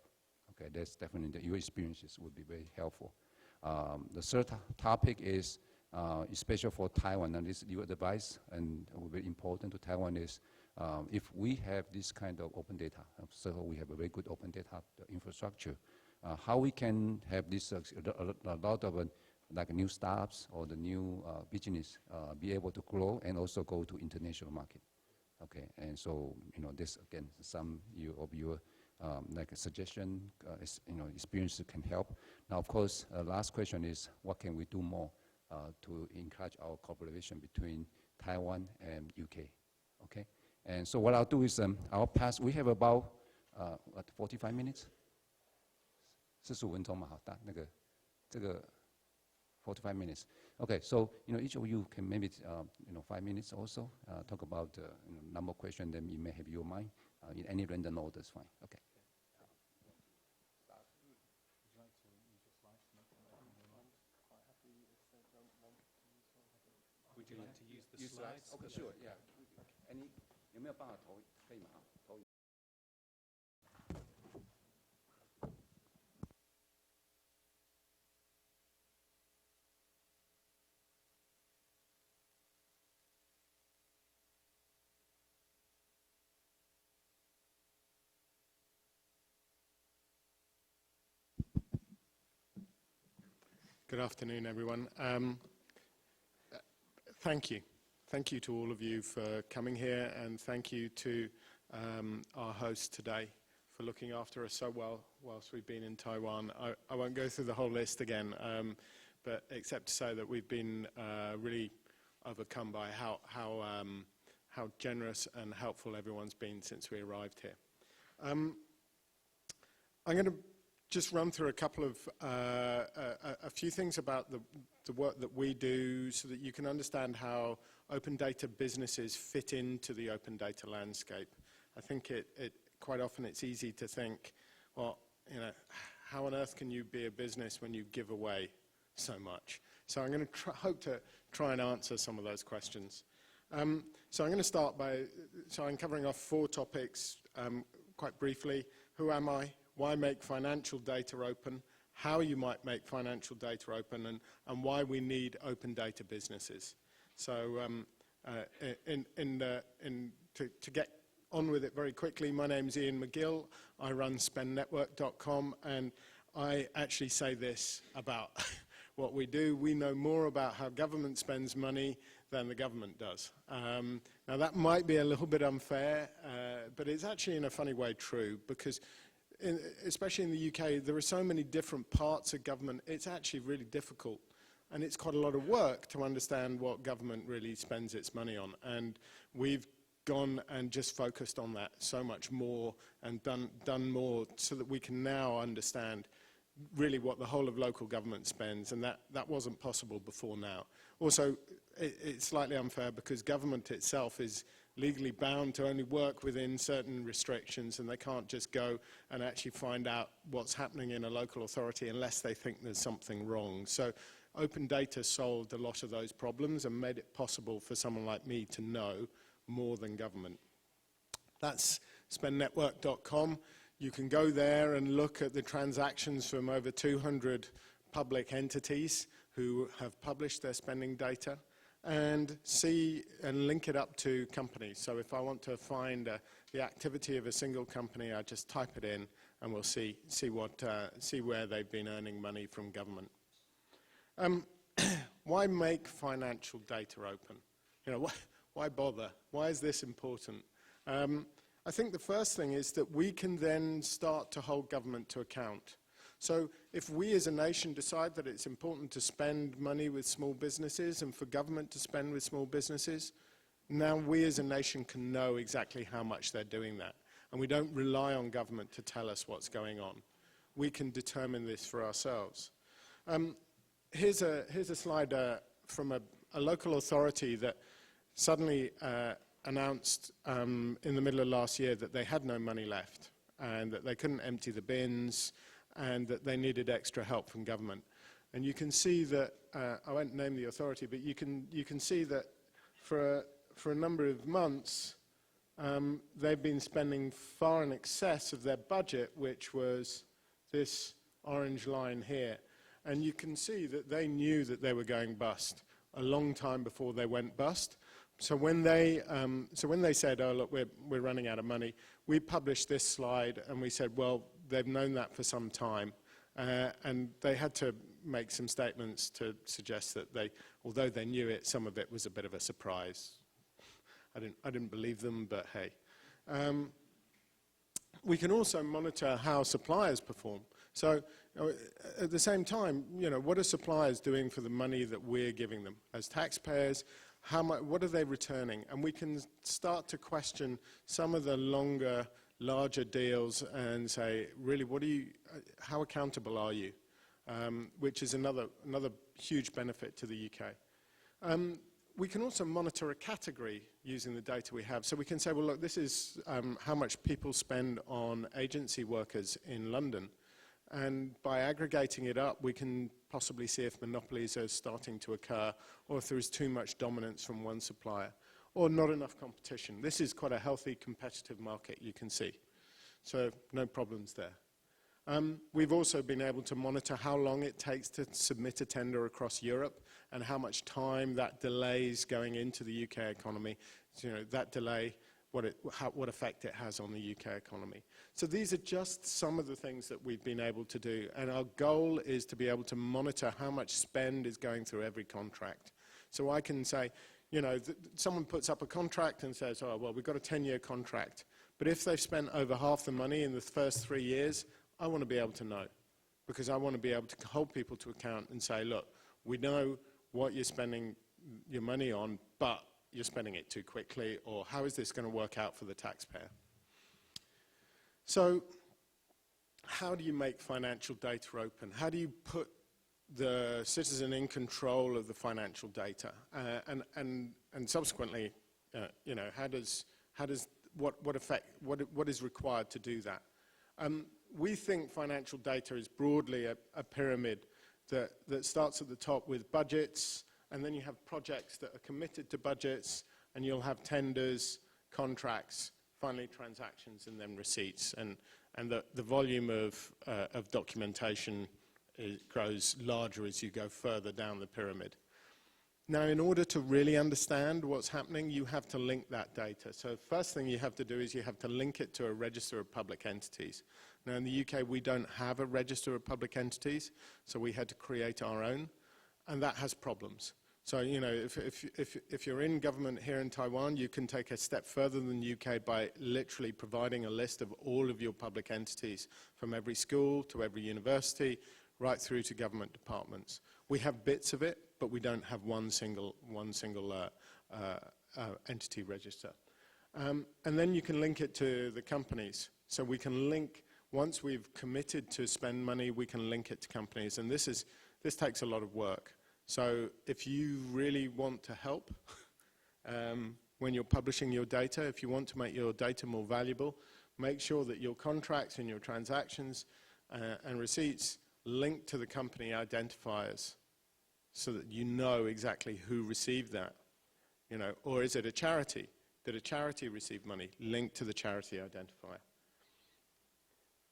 Okay, that's definitely your experiences would be very helpful. The third topic is especially for Taiwan, and this is your advice and very important to Taiwan is. If we have this kind of open data, so we have a very good open data infrastructure, how we can have this a lot of like new startups or the new business be able to grow and also go to international market. Okay, and so this again some of your like a suggestion, experience can help. Now of course, last question is what can we do more to encourage our cooperation between Taiwan and UK? Okay. And so what I'll do is I'll pass. We have about 45 minutes. 45分钟嘛，好，这个 45 minutes. Okay, so each of you can maybe 5 minutes also talk about number of questions that you may have in your mind in any random order is fine. Okay. Would you like to use the slides? Okay, sure. Yeah. Any 有没有办法投？可以吗？投。Good afternoon, everyone. Thank you. Thank you to all of you for coming here, and thank you to our host today for looking after us so well whilst we've been in Taiwan. I won't go through the whole list again, but except to say that we've been really overcome by how generous and helpful everyone's been since we arrived here. I'm going to just run through a couple of a few things about the work that we do so that you can understand how open data businesses fit into the open data landscape. I think it quite often it's easy to think, well, you know, how on earth can you be a business when you give away so much? So I'm going to hope to try and answer some of those questions. So I'm going to start by, so I'm covering off 4 topics quite briefly. Who am I? Why make financial data open? How you might make financial data open, and why we need open data businesses. So to get on with it very quickly, my name's Ian McGill. I run spendnetwork.com, and I actually say this about what we do. We know more about how government spends money than the government does. Now that might be a little bit unfair, but it's actually in a funny way true, because especially in the UK, there are so many different parts of government, it's actually really difficult. And it's quite a lot of work to understand what government really spends its money on. And we've gone and just focused on that so much more and done more so that we can now understand really what the whole of local government spends, and that wasn't possible before now. Also, it's slightly unfair because government itself is legally bound to only work within certain restrictions, and they can't just go and actually find out what's happening in a local authority unless they think there's something wrong. So open data solved a lot of those problems and made it possible for someone like me to know more than government. That's spendnetwork.com. You can go there and look at the transactions from over 200 public entities who have published their spending data, and see and link it up to companies. So if I want to find the activity of a single company, I just type it in, and we'll see where they've been earning money from government. Why make financial data open? You know, why bother? Why is this important? I think the first thing is that we can then start to hold government to account. So if we as a nation decide that it's important to spend money with small businesses and for government to spend with small businesses, now we as a nation can know exactly how much they're doing that. And we don't rely on government to tell us what's going on. We can determine this for ourselves. Here's a slide from a local authority that suddenly announced in the middle of last year that they had no money left and that they couldn't empty the bins and that they needed extra help from government. And you can see that, I won't name the authority, but you can see that for a number of months, they've been spending far in excess of their budget, which was this orange line here. And you can see that they knew that they were going bust a long time before they went bust. So when they said, oh, look, we're running out of money, we published this slide and we said, well, they've known that for some time. And they had to make some statements to suggest that although they knew it, some of it was a bit of a surprise. I didn't believe them, but hey. We can also monitor how suppliers perform. So at the same time, you know, what are suppliers doing for the money that we're giving them? As taxpayers, what are they returning? And we can start to question some of the larger deals and say, really, how accountable are you? Which is another huge benefit to the UK. We can also monitor a category using the data we have. So we can say, well, look, this is how much people spend on agency workers in London. And by aggregating it up, we can possibly see if monopolies are starting to occur or if there is too much dominance from one supplier or not enough competition. This is quite a healthy, competitive market, you can see. So no problems there. We've also been able to monitor how long it takes to submit a tender across Europe and how much time that delays going into the UK economy. So, you know, that delay, what effect it has on the UK economy. So these are just some of the things that we've been able to do. And our goal is to be able to monitor how much spend is going through every contract. So I can say, you know, someone puts up a contract and says, oh, well, we've got a 10-year contract. But if they've spent over half the money in the first 3 years, I want to be able to know, because I want to be able to hold people to account and say, look, we know what you're spending your money on, but you're spending it too quickly, or how is this going to work out for the taxpayer? So how do you make financial data open? How do you put the citizen in control of the financial data? And subsequently, you know, how does what is required to do that. We think financial data is broadly a pyramid that starts at the top with budgets, and then you have projects that are committed to budgets, and you'll have tenders, contracts, finally transactions, and then receipts. And the volume of documentation grows larger as you go further down the pyramid. Now, in order to really understand what's happening, you have to link that data. So first thing you have to do is you have to link it to a register of public entities. Now, in the UK, we don't have a register of public entities, so we had to create our own, and that has problems. So, you know, if you're in government here in Taiwan, you can take a step further than the UK by literally providing a list of all of your public entities, from every school to every university, right through to government departments. We have bits of it, but we don't have one single entity register. And then you can link it to the companies. So we can link, once we've committed to spend money, we can link it to companies. And this takes a lot of work. So if you really want to help when you're publishing your data, if you want to make your data more valuable, make sure that your contracts and your transactions and receipts link to the company identifiers so that you know exactly who received that. You know, or is it a charity? Did a charity receive money? Link to the charity identifier.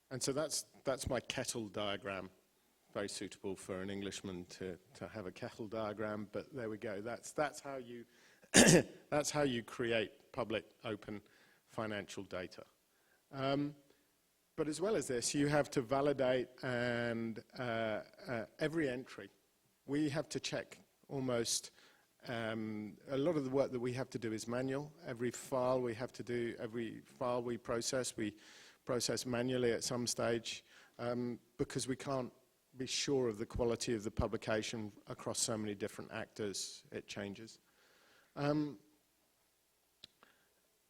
And so that's my kettle diagram. Very suitable for an Englishman to have a kettle diagram, but there we go. That's how you that's how you create public, open financial data. But as well as this, you have to validate and every entry. We have to check almost. A lot of the work that we have to do is manual. Every file we have to do, every file we process manually at some stage because we can't be sure of the quality of the publication across so many different actors. It changes. And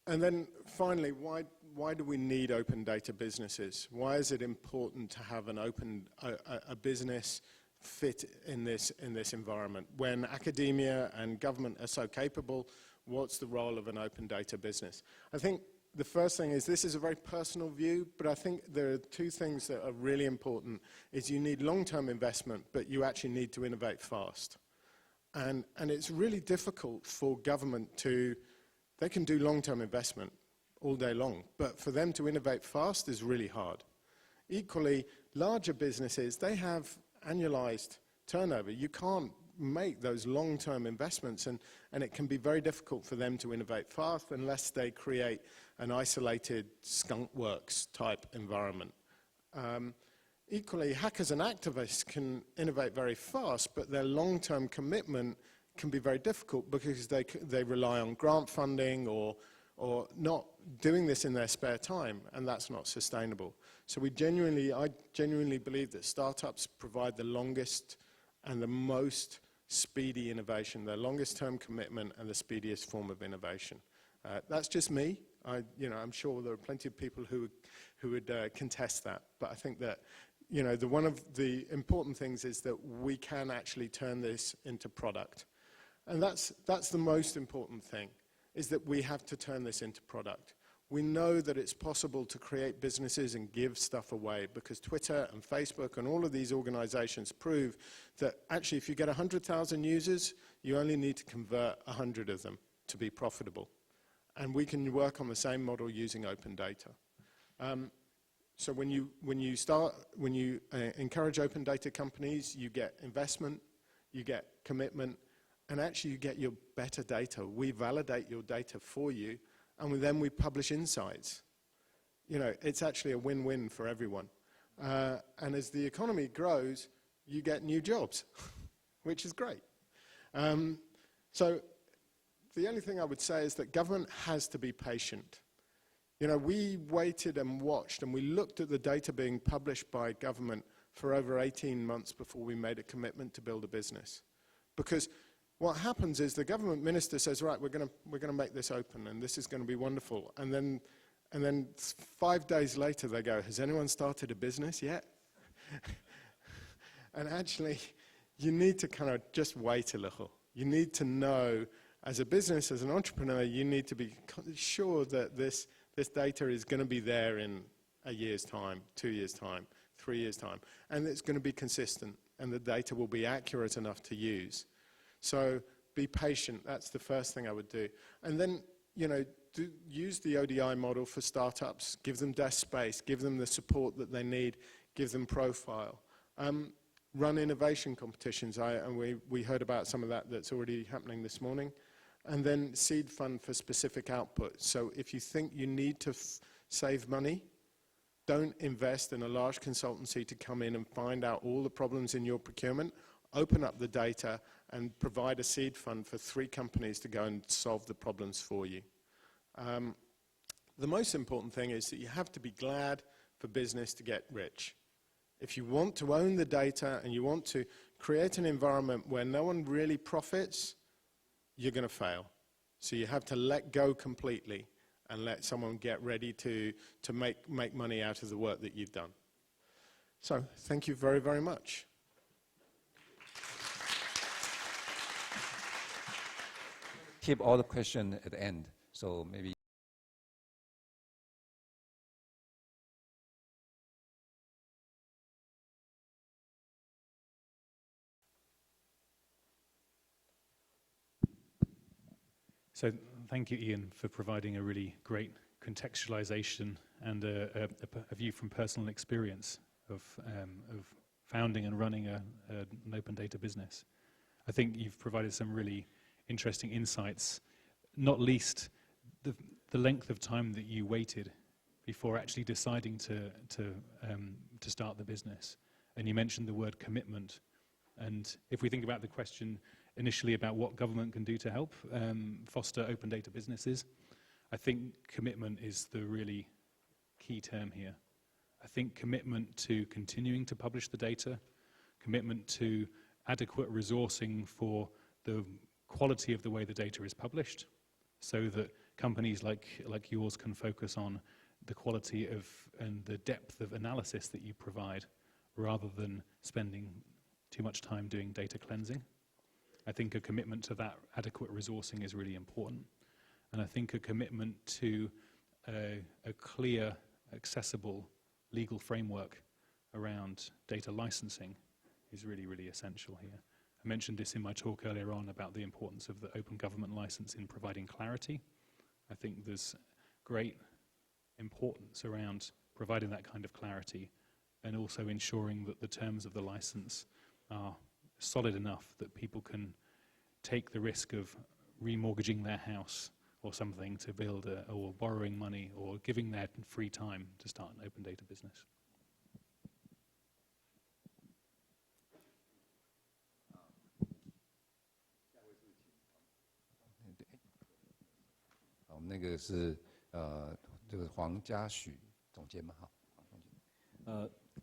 then finally, why do we need open data businesses? Why is it important to have an open a business fit in this environment? When academia and government are so capable, what's the role of an open data business? I think the first thing is, this is a very personal view, but I think there are two things that are really important. Is you need long-term investment, but you actually need to innovate fast. And it's really difficult for government to, they can do long-term investment all day long, but for them to innovate fast is really hard. Equally, larger businesses, they have annualized turnover. You can't make those long-term investments, and it can be very difficult for them to innovate fast unless they create an isolated skunk works type environment. Equally, hackers and activists can innovate very fast, but their long-term commitment can be very difficult because they rely on grant funding or not doing this in their spare time, and that's not sustainable. So I genuinely believe that startups provide the longest and the most speedy innovation, the longest term commitment and the speediest form of innovation. That's just me. I'm sure there are plenty of people who would contest that, but I think that one of the important things is that we can actually turn this into product, and that's the most important thing, is that we have to turn this into product. We know that it's possible to create businesses and give stuff away because Twitter and Facebook and all of these organizations prove that actually if you get 100,000 users, you only need to convert 100 of them to be profitable. And we can work on the same model using open data. So when you encourage open data companies, you get investment, you get commitment, and actually you get your better data. We validate your data for you, and then we publish insights. It's actually a win-win for everyone. And as the economy grows, you get new jobs, which is great. So the only thing I would say is that government has to be patient. We waited and watched, and we looked at the data being published by government for over 18 months before we made a commitment to build a business. Because what happens is the government minister says, right, we're going to make this open, and this is going to be wonderful. And then 5 days later they go, has anyone started a business yet? And actually, you need to kind of just wait a little. You need to know, as a business, as an entrepreneur, you need to be sure that this This data is going to be there in a year's time, 2 years' time, 3 years' time, and it's going to be consistent, and the data will be accurate enough to use. So be patient. That's the first thing I would do. And then, you know, use the ODI model for startups. Give them desk space. Give them the support that they need. Give them profile. Run innovation competitions. And we heard about some of that that's already happening this morning. And then seed fund for specific output. So if you think you need to save money, don't invest in a large consultancy to come in and find out all the problems in your procurement. Open up the data and provide a seed fund for 3 companies to go and solve the problems for you. The most important thing is that you have to be glad for business to get rich. If you want to own the data and you want to create an environment where no one really profits, you're going to fail. So you have to let go completely and let someone get ready to make money out of the work that you've done. So thank you very, very much. Keep all the questions at the end, so maybe. So thank you, Ian, for providing a really great contextualization and a view from personal experience of founding and running an open data business. I think you've provided some really interesting insights, not least the length of time that you waited before actually deciding to start the business. And you mentioned the word commitment. And if we think about the question initially about what government can do to help foster open data businesses, I think commitment is the really key term here. I think commitment to continuing to publish the data, commitment to adequate resourcing for the quality of the way the data is published, so that companies like yours can focus on the quality of and the depth of analysis that you provide, rather than spending too much time doing data cleansing. I think a commitment to that adequate resourcing is really important. And I think a commitment to a clear, accessible legal framework around data licensing is really, really essential here. I mentioned this in my talk earlier on about the importance of the open government license in providing clarity. I think there's great importance around providing that kind of clarity, and also ensuring that the terms of the license are solid enough that people can take the risk of remortgaging their house or something to build or borrowing money or giving their free time to start an open data business.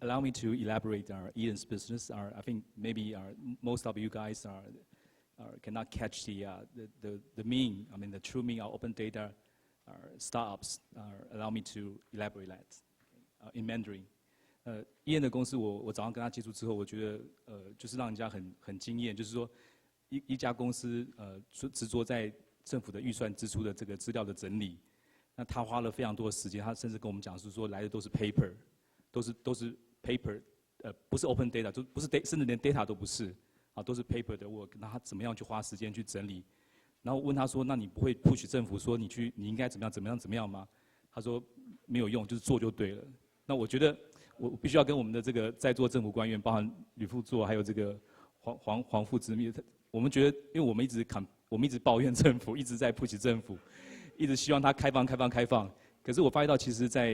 Allow me to elaborate our Ian's business. I think maybe most of you guys cannot catch the mean. I mean, the true mean of open data startups. Allow me to elaborate that in Mandarin. Ian 的公司，我早上跟他接触之后，我觉得就是让人家很惊艳，就是说一家公司执着在政府的预算支出的这个资料的整理，那他花了非常多的时间，他甚至跟我们讲是说来的都是 paper， 都是 paper， 不是 open data， 就不是甚至连 data 都不是，啊，都是 paper 的 work。那他怎么样去花时间去整理？然后问他说，那你不会 push 政府说你应该怎么样吗？他说没有用，就是做就对了。那我觉得我必须要跟我们的这个在座政府官员，包含吕副座还有这个黄副执秘，我们觉得，因为我们一直抱怨政府，一直在 push 政府，一直希望它开放。可是我发现到，其实在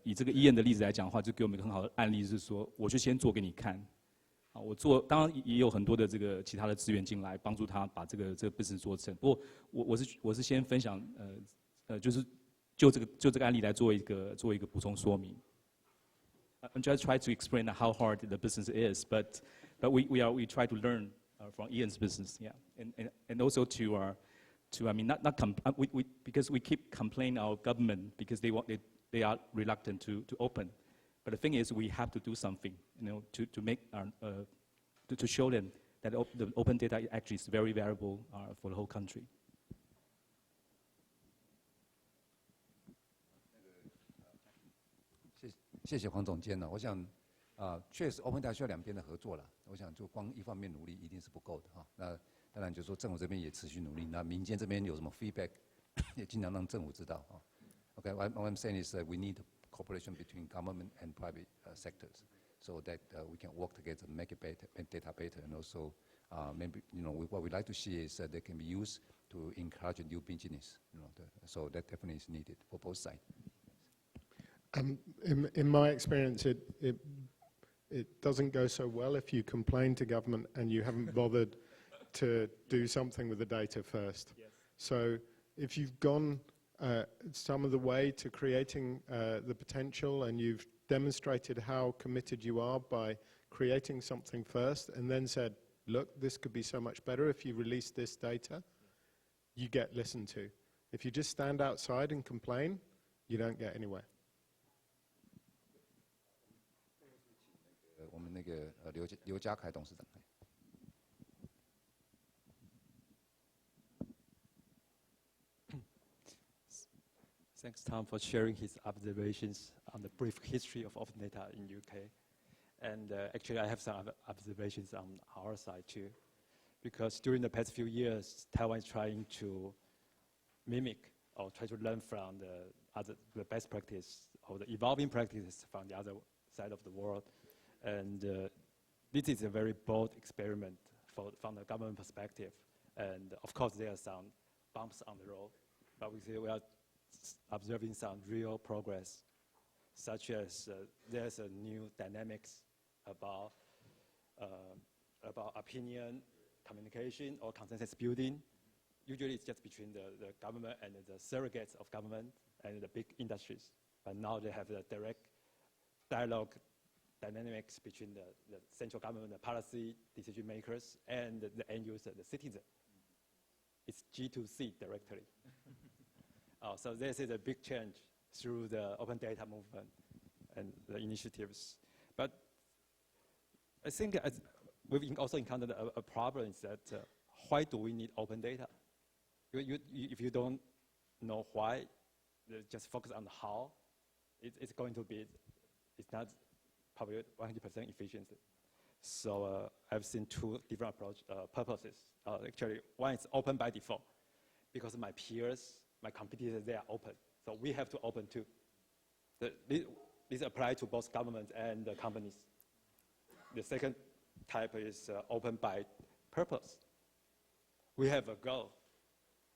以这个Ian的例子来讲的话，就给我们一个很好的案例，是说，我就先做给你看，啊，我做，当然也有很多的这个其他的资源进来帮助他把这个 business 做成。不过我是先分享，就是就这个案例来做一个补充说明。I'm just trying to explain how hard the business is, but we try to learn from Ian's business, yeah, and also to I mean because we keep complaining our government because they are reluctant to open, but the thing is we have to do something, you know, to make to show them that the open data actually is very valuable for the whole country. 谢谢黄总监呢。我想，确实 Open Data 需要两边的合作了。我想就光一方面努力一定是不够的哈。那当然就是说政府这边也持续努力，那民间这边有什么 feedback 也尽量让政府知道哈。Okay, what I'm saying is that we need cooperation between government and private sectors, so that we can work together, make it better, make data better, and also maybe what we like to see is that they can be used to encourage new business. So that definitely is needed for both sides. In my experience, it doesn't go so well if you complain to government and you haven't bothered to do something with the data first. Yes. So if you've gone some of the way to creating the potential and you've demonstrated how committed you are by creating something first and then said, look, this could be so much better if you release this data, you get listened to. If you just stand outside and complain, you don't get anywhere. 我们那个刘家凯董事长。Thanks, Tom, for sharing his observations on the brief history of open data in UK. And actually, I have some observations on our side too, because during the past few years, Taiwan is trying to mimic or try to learn from the best practice or the evolving practices from the other side of the world. And this is a very bold experiment from the government perspective. And of course, there are some bumps on the road, but we are observing some real progress, such as there's a new dynamics about opinion communication or consensus building. Usually it's just between the government and the surrogates of government and the big industries. But now they have the direct dialogue dynamics between the central government, the policy decision makers, and the end user, the citizen. It's G2C directly. So this is a big change through the open data movement and the initiatives. But I think we've also encountered a problem is that why do we need open data? If you don't know why, just focus on how, it's going to be, it's not probably 100% efficiency. So I've seen two different purposes. Actually, one is open by default, because my peers, my competitors, they are open. So we have to open too. This applies to both government and companies. The second type is open by purpose. We have a goal.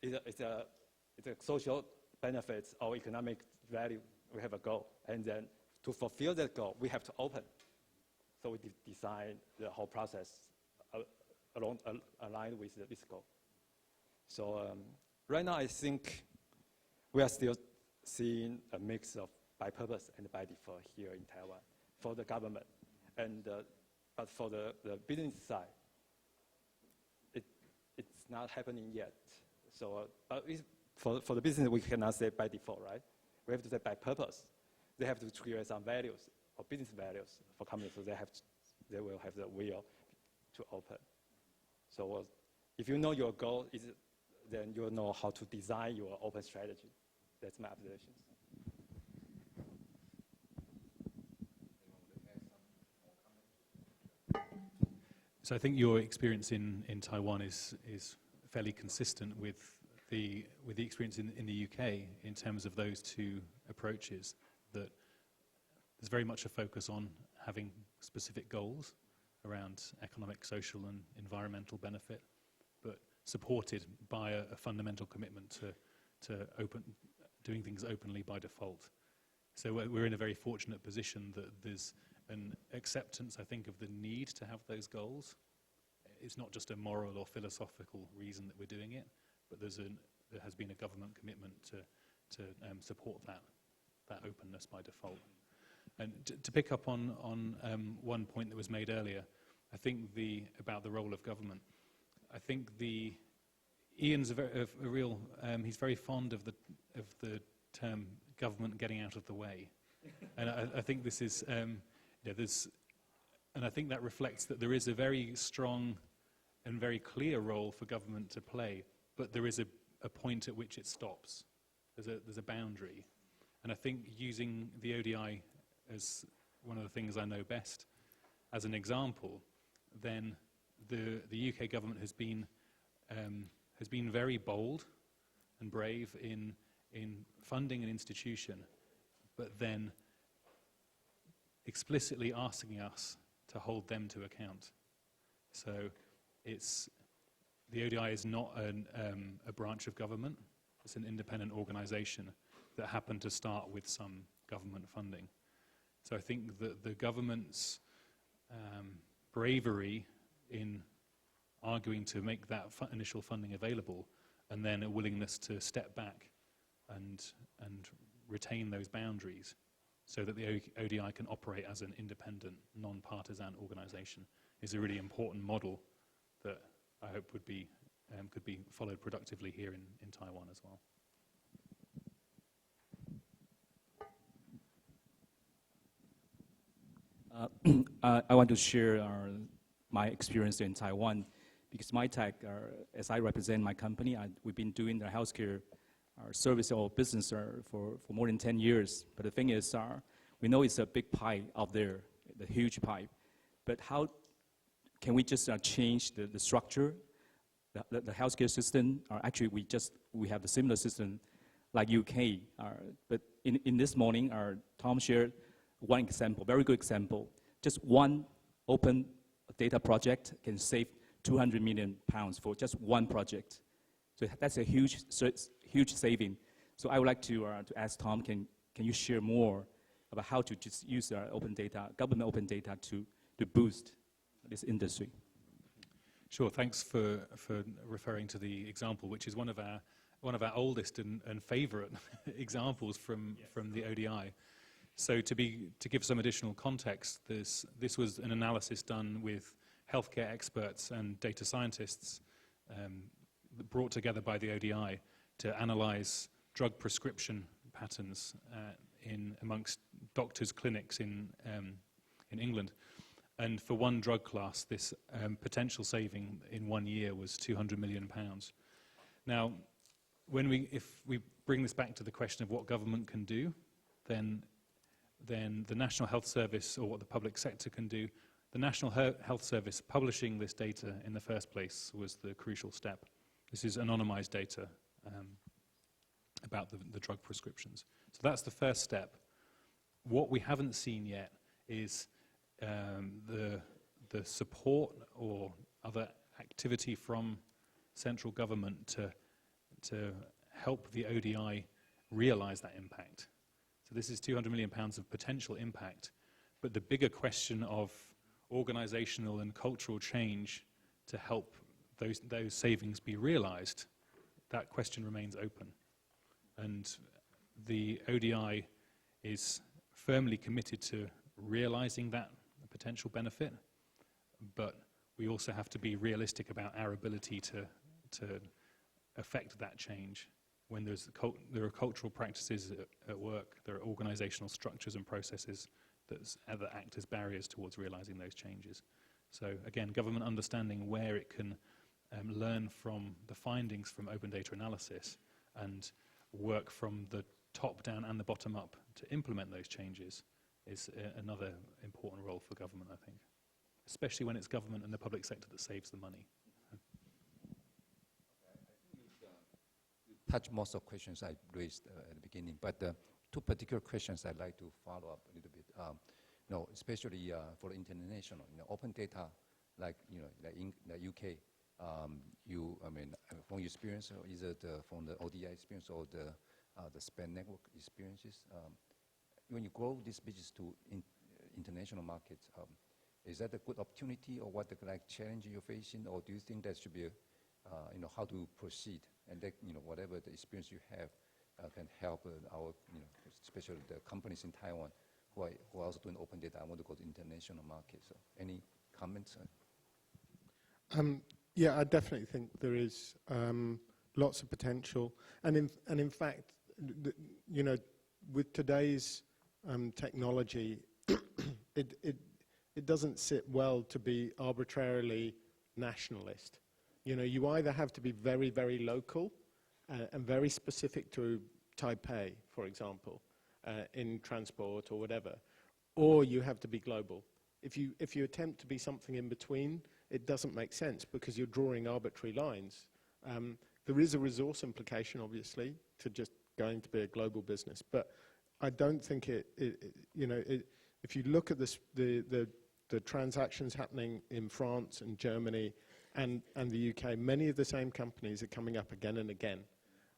It's a social benefits or economic value. We have a goal. And then to fulfill that goal, we have to open. So we design the whole process aligned with this goal. So right now, I think we are still seeing a mix of by purpose and by default here in Taiwan for the government. And but for the business side, it's not happening yet. So but for the business, we cannot say by default, right? We have to say by purpose. They have to create some values or business values for companies, so they will have the will to open. So if you know your goal, then you'll know how to design your open strategy. That's my observations. So I think your experience in Taiwan is fairly consistent with the experience in the UK in terms of those two approaches, that there's very much a focus on having specific goals around economic, social and environmental benefit, but supported by a fundamental commitment to doing things openly by default. So we're in a very fortunate position that there's an acceptance, I think, of the need to have those goals. It's not just a moral or philosophical reason that we're doing it, but there has been a government commitment to support that openness by default. And to pick up on one point that was made earlier, I think about the role of government. I think Ian's a real. He's very fond of the term government getting out of the way, and I think this is. And I think that reflects that there is a very strong and very clear role for government to play, but there is a point at which it stops. There's a boundary, and I think using the ODI as one of the things I know best as an example, then the UK government has been very bold and brave in funding an institution, but then explicitly asking us to hold them to account. So the ODI is not a branch of government. It's an independent organization that happened to start with some government funding. So I think that the government's bravery in arguing to make that initial funding available, and then a willingness to step back and retain those boundaries so that the ODI can operate as an independent, non-partisan organization, is a really important model that I hope could be followed productively here in Taiwan as well. I want to share my experience in Taiwan, because my tech, as I represent my company, we've been doing the healthcare service or business for more than 10 years. But the thing is, we know it's a big pie out there, the huge pie. But how can we just change the structure, the healthcare system? Actually, we have the similar system like UK. But in this morning, Tom shared one example, very good example. Just one open data project can save £200 million for just one project. So that's a huge saving. So I would like to ask Tom, can you share more about how to just use open data, government open data to boost this industry? Sure, thanks for referring to the example, which is one of our oldest and favorite examples from the ODI. So to give some additional context, this was an analysis done with healthcare experts and data scientists brought together by the ODI to analyze drug prescription patterns amongst doctors' clinics in England. And for one drug class, this potential saving in 1 year was £200 million. Now, if we bring this back to the question of what government can do, then the National Health Service, or what the public sector can do, the National Health Service publishing this data in the first place was the crucial step. This is anonymized data about the drug prescriptions. So that's the first step. What we haven't seen yet is the support or other activity from central government to help the ODI realize that impact. So this is £200 million of potential impact, but the bigger question of organizational and cultural change to help those savings be realized, that question remains open. And the ODI is firmly committed to realizing that potential benefit, but we also have to be realistic about our ability to affect that change. When there are cultural practices at work, there are organizational structures and processes that act as barriers towards realizing those changes. So again, government understanding where it can learn from the findings from open data analysis and work from the top down and the bottom up to implement those changes is another important role for government, I think, especially when it's government and the public sector that saves the money. Touch most of questions I raised at the beginning, but two particular questions I'd like to follow up a little bit. Especially for international, open data, like in the UK, from your experience, either from the ODI experience or the SPAN network experiences, when you grow this business to international markets, is that a good opportunity, or what the challenge you're facing, or do you think that should be how to proceed, and that whatever the experience you have can help our especially the companies in Taiwan who are also doing open data. I want to go to international markets. So any comments? Yeah, I definitely think there is lots of potential, and in fact, with today's technology, it doesn't sit well to be arbitrarily nationalist. You either have to be very, very local and very specific to Taipei, for example, in transport or whatever, or you have to be global. If you attempt to be something in between, it doesn't make sense because you're drawing arbitrary lines. There is a resource implication, obviously, to just going to be a global business, but I don't think if you look at this, the transactions happening in France and Germany and the UK, many of the same companies are coming up again and again.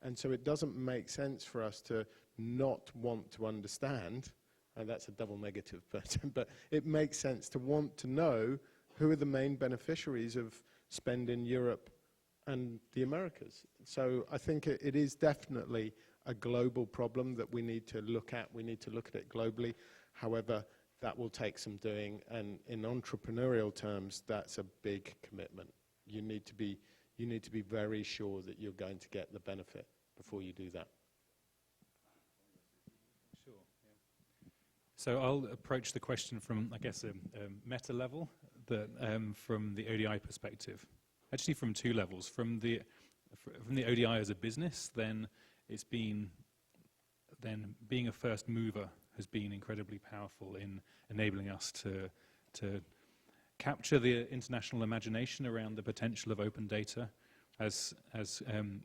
And so it doesn't make sense for us to not want to understand, and that's a double negative, but it makes sense to want to know who are the main beneficiaries of spend in Europe and the Americas. So I think it is definitely a global problem that we need to look at. We need to look at it globally. However, that will take some doing, and in entrepreneurial terms, that's a big commitment. You need to be very sure that you're going to get the benefit before you do that. Sure. Yeah. So I'll approach the question from, I guess, a meta level, from the ODI perspective. Actually, from two levels. From the ODI as a business, then it's been being a first mover has been incredibly powerful in enabling us to capture the international imagination around the potential of open data. As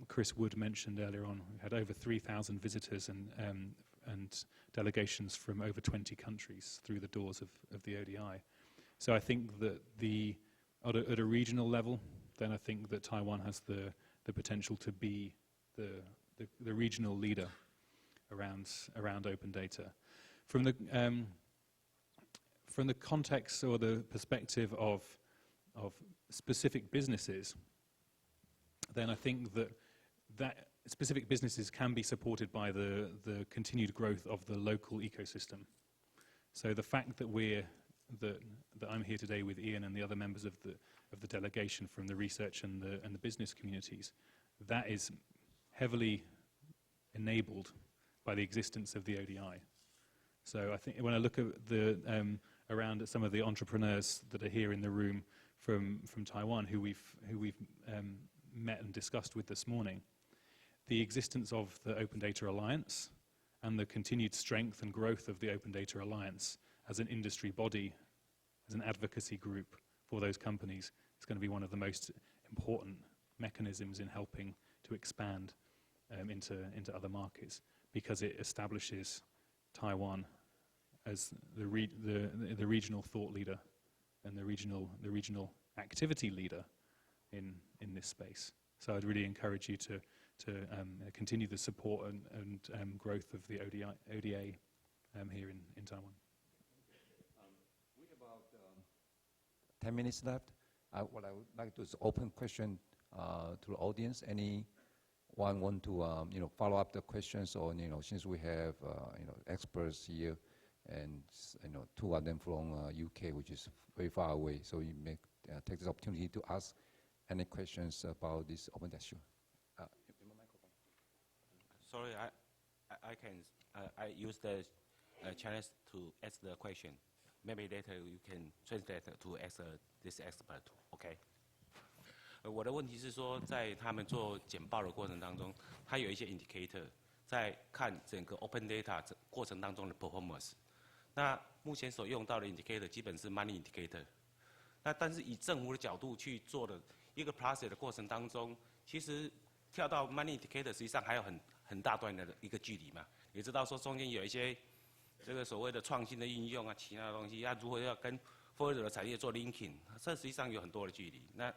Chris Wood mentioned earlier on, we had over 3,000 visitors and delegations from over 20 countries through the doors of the ODI. So I think that at a regional level, then I think that Taiwan has the potential to be the regional leader around open data. From the context or the perspective of specific businesses, then I think that specific businesses can be supported by the continued growth of the local ecosystem. So the fact that that I'm here today with Ian and the other members of the delegation from the research and the business communities, that is heavily enabled by the existence of the ODI. So I think when I look at around at some of the entrepreneurs that are here in the room from Taiwan, who we've met and discussed with this morning, the existence of the Open Data Alliance and the continued strength and growth of the Open Data Alliance as an industry body, as an advocacy group for those companies, is going to be one of the most important mechanisms in helping to expand into other markets, because it establishes Taiwan as the regional thought leader and the regional activity leader in this space. So I'd really encourage you to continue the support and growth of the ODA here in Taiwan. We have about 10 minutes left. What I would like to do is open question to the audience. Anyone want to follow up the questions, or since we have experts here, and two of them from UK, which is very far away, so you may take this opportunity to ask any questions about this open issue. Sorry, I use the channel to ask the question. Maybe later you can translate to ask this expert. Okay. 我的问题是说，在他们做简报的过程当中，他有一些 indicator 在看整个 open data 过程当中的 performance。那目前所用到的 indicator 基本是 money indicator。那但是以政府的角度去做的一个 process 的过程当中，其实跳到 money indicator 实际上还有很大段的一个距离嘛。也知道说中间有一些这个所谓的创新的应用啊，其他的东西，如何要跟 further 的产业做 linking， 这实际上有很多的距离。那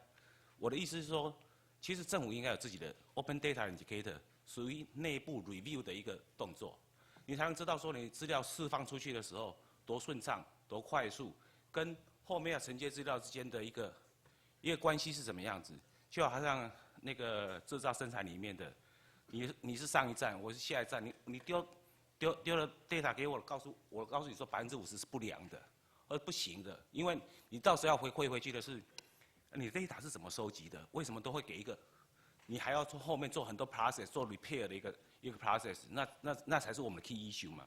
我的意思是说，其实政府应该有自己的 open data indicator， 属于内部 review 的一个动作，你才能知道说你资料释放出去的时候多顺畅、多快速，跟后面要承接资料之间的一个关系是怎么样子。就好像那个制造生产里面的，你是上一站，我是下一站，你丢了 data 给我，告诉你说50%是不良的，而不行的，因为你到时候要回馈回去的是。你的 data 是怎么收集的？为什么都会给一个？你还要从后面做很多 process 做 repair 的一个 process， 那才是我们的 key issue 嘛。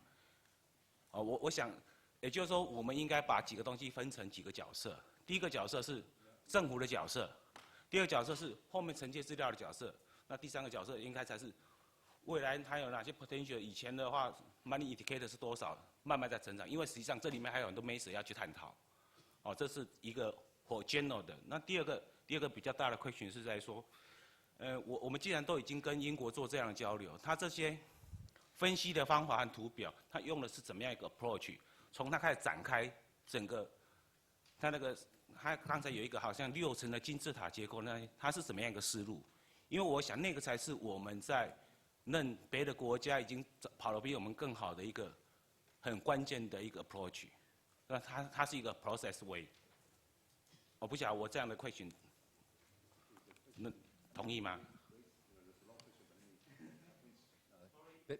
我想，也就是说，我们应该把几个东西分成几个角色。第一个角色是政府的角色，第二个角色是后面承接资料的角色，那第三个角色应该才是未来还有哪些 potential？ 以前的话 ，money indicator 是多少，慢慢在成长，因为实际上这里面还有很多 measure 要去探讨。哦，这是一个 for general 的。那第二个比较大的 question 是在说，我们既然都已经跟英国做这样的交流，它这些分析的方法和图表，它用的是怎么样一个 approach？ 从它开始展开整个，它刚才有一个好像6层的金字塔结构，那它是怎么样一个思路？因为我想那个才是我们在让别的国家已经跑得比我们更好的一个很关键的一个 approach。那它是一个 process way。我不晓得我这样的 question， 那同意吗？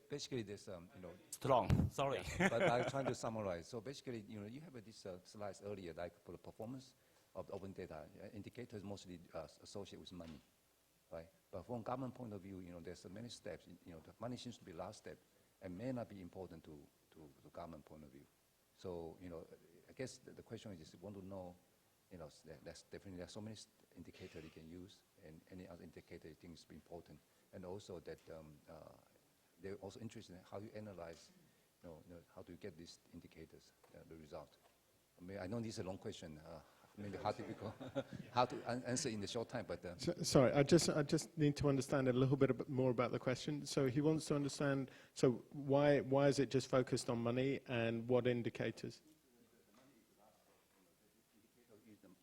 Basically, there's you know. Strong. Sorry. But I'm trying to summarize. So basically, you know, you have these slides earlier, like for the performance of the open data indicators, mostly associated with money, right? But from government point of view, you know, there's many steps. You know, the money seems to be the last step, and may not be important to the government point of view. So, you know, I guess the question is, want to know, you know, there's definitely so many indicators you can use, and any other indicator you think is important, and also that. They're also interested in how you analyze, you know, how do you get these indicators, the result. I mean, I know this is a long question, maybe hard to how to answer in the short time, but. Sorry, I just need to understand a little bit more about the question. So he wants to understand, so why is it just focused on money and what indicators?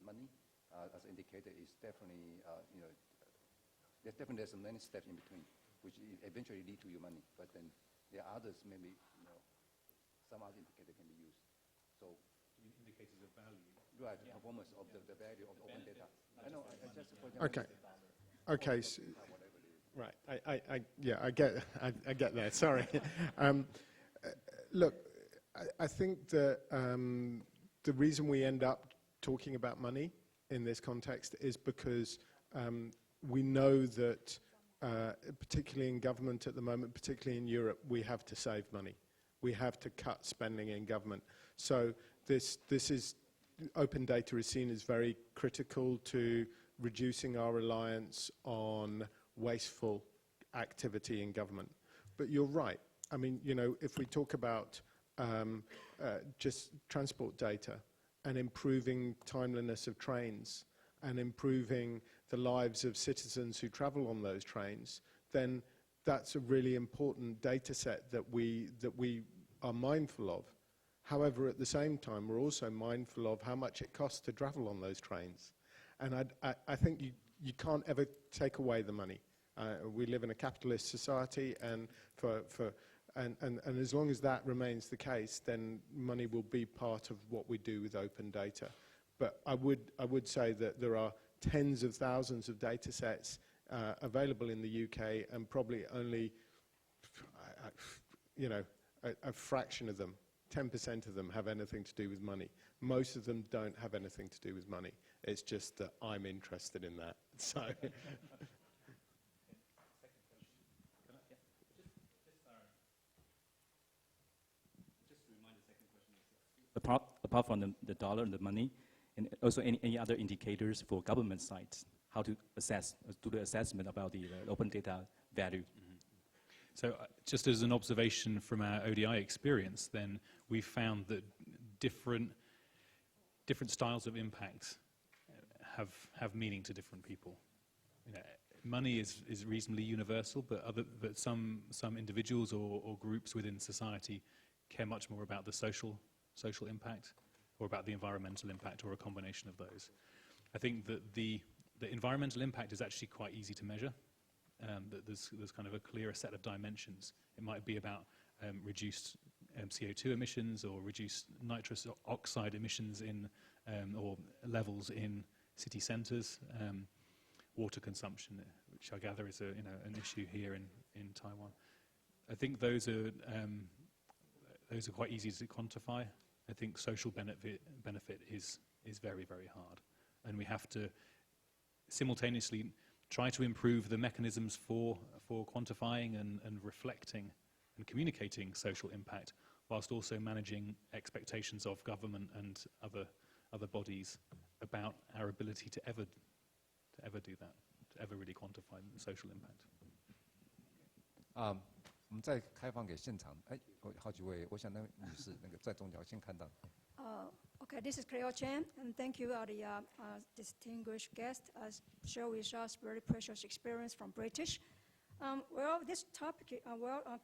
Money as an indicator is definitely, you know, there's many steps in between, which eventually lead to your money. But then there are others, maybe, you know, some other indicator can be used. So indicators of value. Right, the performance of the value of open data. I know, I just for Okay. Okay. So, right. I get there. Sorry. Look, I think that the reason we end up talking about money in this context is because we know that. Particularly in government at the moment, particularly in Europe, we have to save money. We have to cut spending in government. So this is, open data is seen as very critical to reducing our reliance on wasteful activity in government. But you're right. I mean, you know, if we talk about just transport data and improving timeliness of trains and improving the lives of citizens who travel on those trains, then that's a really important data set that we are mindful of. However, at the same time, we're also mindful of how much it costs to travel on those trains. And I think you can't ever take away the money. We live in a capitalist society, and and as long as that remains the case, then money will be part of what we do with open data. But I would say that there are tens of thousands of data sets available in the UK, and probably only, you know, a fraction of them, 10% of them have anything to do with money. Most of them don't have anything to do with money. It's just that I'm interested in that. So. Apart from the dollar and the money, and also any other indicators for government sites, how to assess, do the assessment about the open data value. So just as an observation from our ODI experience, then we found that different styles of impact have meaning to different people. You know, money is reasonably universal, but some individuals or groups within society care much more about the social impact, or about the environmental impact, or a combination of those. I think that the environmental impact is actually quite easy to measure. That there's kind of a clearer set of dimensions. It might be about reduced CO2 emissions, or reduced nitrous oxide emissions in or levels in city centres, water consumption, which I gather is an issue here in Taiwan. I think those are quite easy to quantify. I think social benefit is very, very hard, and we have to simultaneously try to improve the mechanisms for quantifying and reflecting and communicating social impact, whilst also managing expectations of government and other bodies about our ability to ever do that, to ever really quantify the social impact. 们再开放给现场，哎，好几位，我想那个女士那个在中间先看到。Okay, this is Cleo Chen, and thank you, the distinguished guest, share with us very precious experience from British. Well, this topic,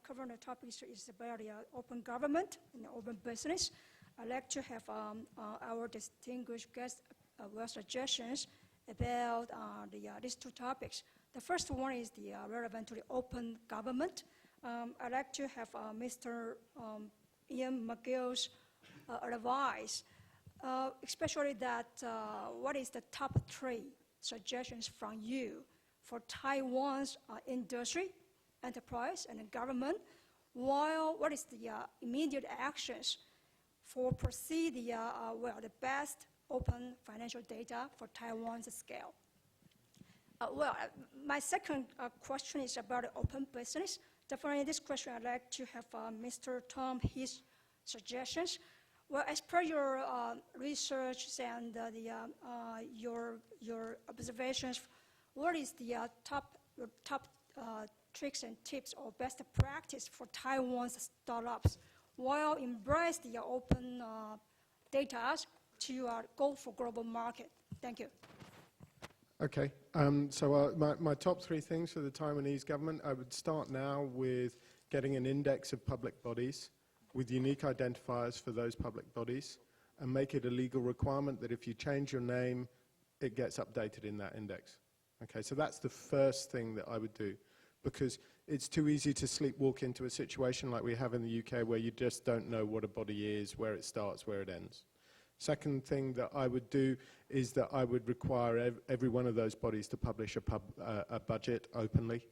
covering the topic is about the open government and open business. I'd like to have our distinguished guest suggestions about these two topics. The first one is relevant to the open government. I'd like to have Mr. Ian McGill's advice, especially that what is the top 3 suggestions from you for Taiwan's industry, enterprise, and the government, while what is the immediate actions for proceed the best open financial data for Taiwan's scale? My second question is about open business. Definitely this question I'd like to have Mr. Tom his suggestions. Well, as per your research and your observations, what is the top tricks and tips or best practice for Taiwan's startups while embrace the open data to go for global market? Thank you. Okay, so my top 3 things for the Taiwanese government, I would start now with getting an index of public bodies with unique identifiers for those public bodies, and make it a legal requirement that if you change your name, it gets updated in that index. Okay, so that's the first thing that I would do, because it's too easy to sleepwalk into a situation like we have in the UK where you just don't know what a body is, where it starts, where it ends. Second thing that I would do is that I would require every one of those bodies to publish a budget openly.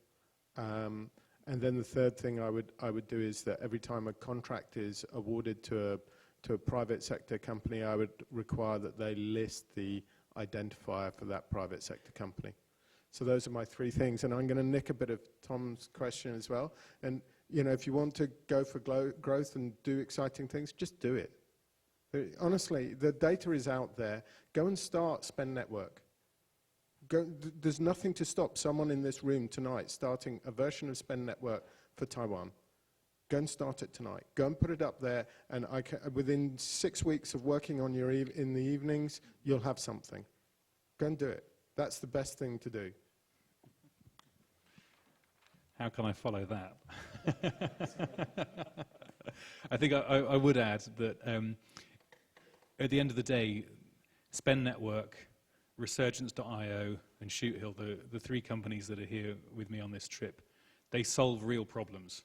And then the third thing I would do is that every time a contract is awarded to a private sector company, I would require that they list the identifier for that private sector company. So those are my 3 things, and I'm going to nick a bit of Tom's question as well. And you know, if you want to go for growth and do exciting things, just do it. Honestly, the data is out there. Go and start Spend Network. There's nothing to stop someone in this room tonight starting a version of Spend Network for Taiwan. Go and start it tonight. Go and put it up there, and within 6 weeks of working on in the evenings, you'll have something. Go and do it. That's the best thing to do. How can I follow that? I think I would add that at the end of the day, Spend Network, Resurgence.io, and Shoothill, the 3 companies that are here with me on this trip, they solve real problems.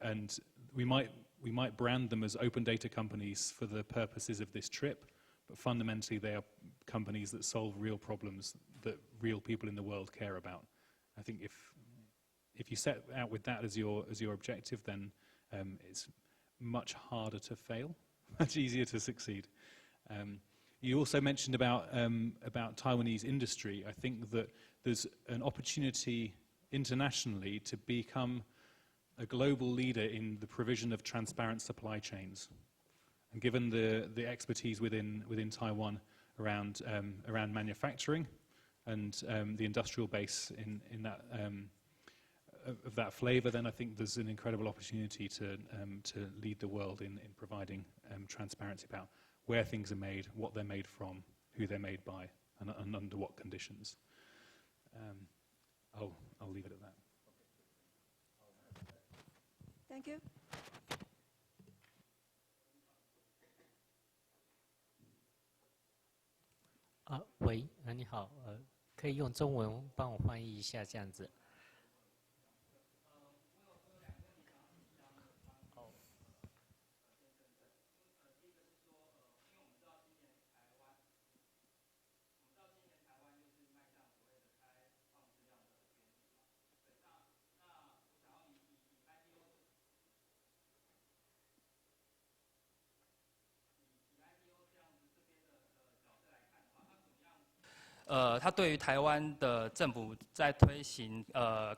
And we might brand them as open data companies for the purposes of this trip, but fundamentally they are companies that solve real problems that real people in the world care about. I think if you set out with that as your objective, then it's much harder to fail, much easier to succeed. You also mentioned about Taiwanese industry. I think that there's an opportunity internationally to become a global leader in the provision of transparent supply chains. And given the expertise within Taiwan around manufacturing and the industrial base in that of that flavor, then I think there's an incredible opportunity to lead the world in providing transparency about where things are made, what they're made from, who they're made by, and under what conditions. I'll leave it at that. Thank you. 喂，你好，可以用中文帮我翻译一下，这样子。它对于台湾的政府在推行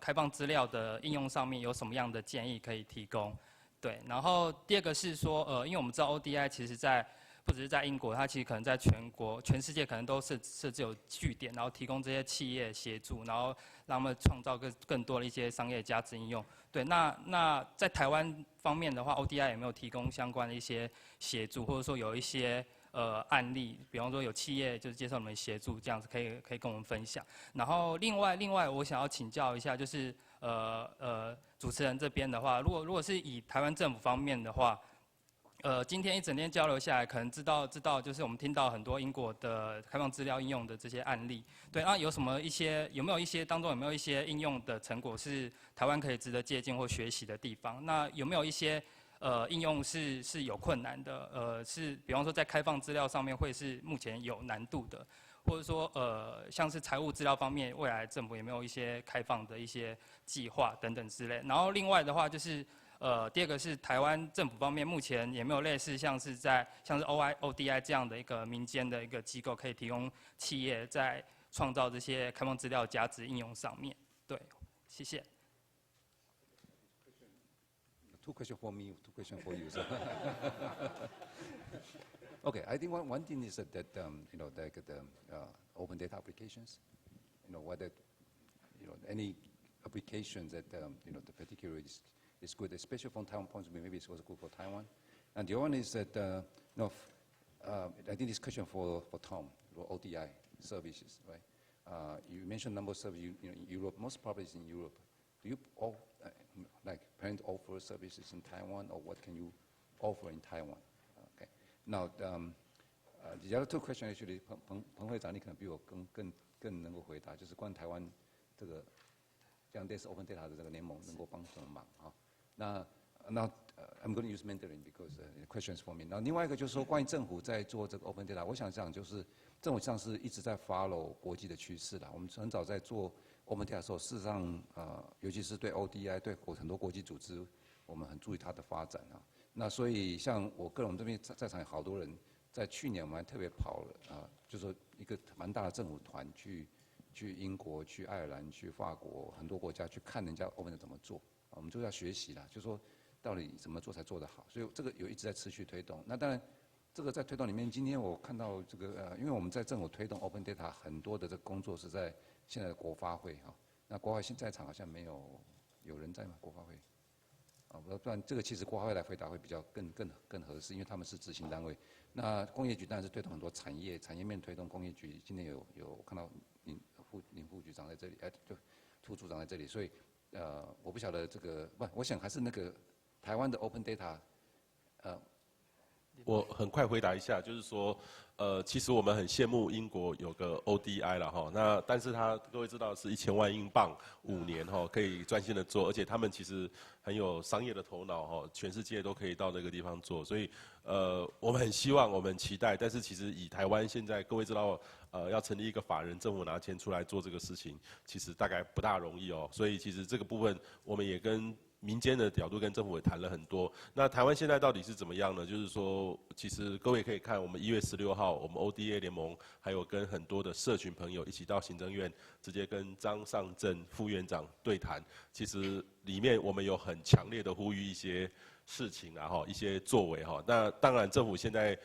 开放资料的应用上面有什么样的建议可以提供？对，然后第二个是说，因为我们知道 ODI 其实在不只是在英国，它其实可能在全世界可能都设置有据点，然后提供这些企业协助，然后让他们创造更多的一些商业价值应用。对，那在台湾方面的话 ，ODI 有没有提供相关的一些协助，或者说有一些案例，比方说有企业就是接受你们协助，这样子可以跟我们分享。然后另外我想要请教一下，就是主持人这边的话，如果是以台湾政府方面的话，今天一整天交流下来，可能知道，就是我们听到很多英国的开放资料应用的这些案例。对，那有没有一些应用的成果是台湾可以值得借鉴或学习的地方？那有没有一些应用是有困难的？是比方说在开放资料上面会是目前有难度的，或者说像是财务资料方面，未来政府有没有一些开放的一些计划等等之类？然后另外的话就是第二个是台湾政府方面，目前有没有类似像是ODI 这样的一个民间的一个机构，可以提供企业在创造这些开放资料价值应用上面？对，谢谢。Two questions for me, two questions for you. So. Okay, I think one thing is that you know, like the open data applications, you know, whether any applications that you know the particular is good, especially from Taiwan point of view. Maybe it's also good for Taiwan. And the other one is that you know, I think this question for Tom, for ODI services, right? You mentioned number of services. You know, in Europe, most probably is in Europe. Do you all like plan to offer services in Taiwan, or what can you offer in Taiwan? Okay. Now, the other two questions actually, 彭会长，你可能比我更能够回答，就是关于台湾这个这样类似 Open Data 的这个联盟能够帮什么忙啊？那I'm going to use Mandarin because the question is for me. 那另外一个就是说，关于政府在做这个 Open Data， 我想讲就是政府上是一直在 follow 国际的趋势啦。我们很早在做 Open Data 的时候，事实上尤其是对 ODI 对很多国际组织，我们很注意它的发展啊。那所以像我个人，我们这边在场有好多人，在去年我们还特别跑了就是说一个蛮大的政府团去英国、去爱尔兰、去法国很多国家去看人家 Open Data 怎么做，我们就要学习啦，就说到底怎么做才做得好。所以这个有一直在持续推动。那当然，这个在推动里面，今天我看到这个因为我们在政府推动 Open Data 很多的这个工作是在现在的国发会哈。那国发会现在场好像没有人在吗？国发会？不然这个其实国发会来回答会比较更合适，因为他们是执行单位。那工业局当然是推动很多产业面推动，工业局今天有看到林副局长在这里，就副组长在这里，所以我不晓得这个我想还是那个台湾的 Open Data， 我很快回答一下，就是说，其实我们很羡慕英国有个 ODI 了哈，那但是各位知道是1000万英镑5年哈，可以专心的做，而且他们其实很有商业的头脑哈，全世界都可以到那个地方做，所以我们很希望，我们很期待，但是其实以台湾现在各位知道，要成立一个法人，政府拿钱出来做这个事情，其实大概不大容易哦，所以其实这个部分我们也跟民间的角度跟政府也谈了很多。那台湾现在到底是怎么样呢？就是说，其实各位可以看，我们1月16号，我们 ODA 联盟还有跟很多的社群朋友一起到行政院，直接跟张上正副院长对谈。其实里面我们有很强烈的呼吁一些事情啊，一些作为哈。那当然，政府现在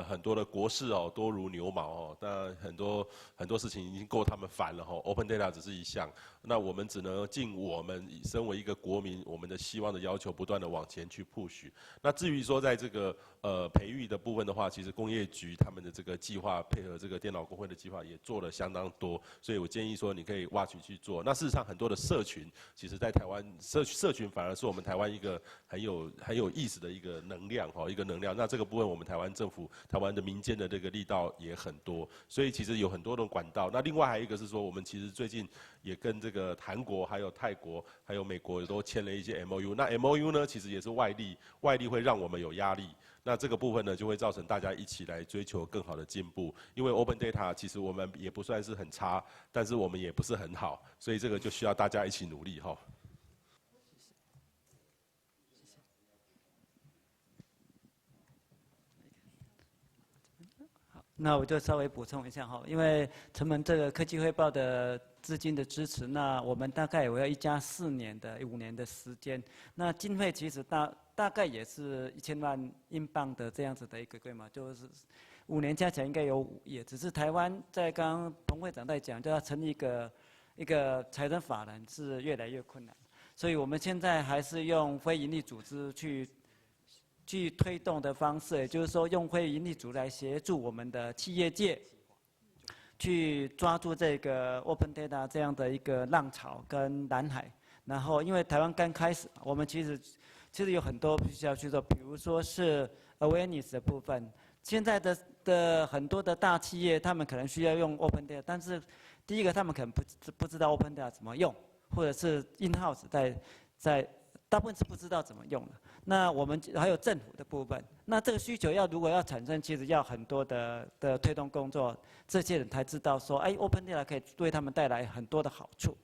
很多的国事多如牛毛那很多事情已经够他们烦了Open Data 只是一项，那我们只能尽我们身为一个国民，我们的希望的要求，不断的往前去 push。那至于说在这个培育的部分的话，其实工业局他们的这个计划配合这个电脑工会的计划也做了相当多，所以我建议说你可以挖取去做。那事实上很多的社群，其实在台湾社群反而是我们台湾一个很有意思的一个能量一个能量。那这个部分我们台湾政府、台湾的民间的这个力道也很多，所以其实有很多的管道。那另外还有一个是说，我们其实最近也跟这个韩国、还有泰国、还有美国都签了一些 MOU。那 MOU 呢，其实也是外力会让我们有压力。那这个部分呢，就会造成大家一起来追求更好的进步。因为 Open Data 其实我们也不算是很差，但是我们也不是很好，所以这个就需要大家一起努力哈。那我就稍微补充一下因为陈门这个科技汇报的资金的支持，那我们大概也要1+4年的5年的时间。那经费其实大概也是1000万英镑的这样子的一个规模，就是5年加起来应该有5亿。只是台湾在刚刚彭会长在讲，就要成立一个财政法人是越来越困难，所以我们现在还是用非营利组织去推动的方式，也就是说用非营利组织来协助我们的企业界。去抓住这个 Open Data 这样的一个浪潮跟蓝海，然后因为台湾刚开始，我们其实有很多必须要去做，比如说是 awareness 的部分。现在的很多的大企业，他们可能需要用 Open Data， 但是第一个他们可能不知道 Open Data 怎么用，或者是 in-house 在大部分是不知道怎么用的。那我们还有政府的部分，那这个需求如果要产生，其实要很多的推动工作，这些人才知道说，哎 ，Open Data 可以对他们带来很多的好处。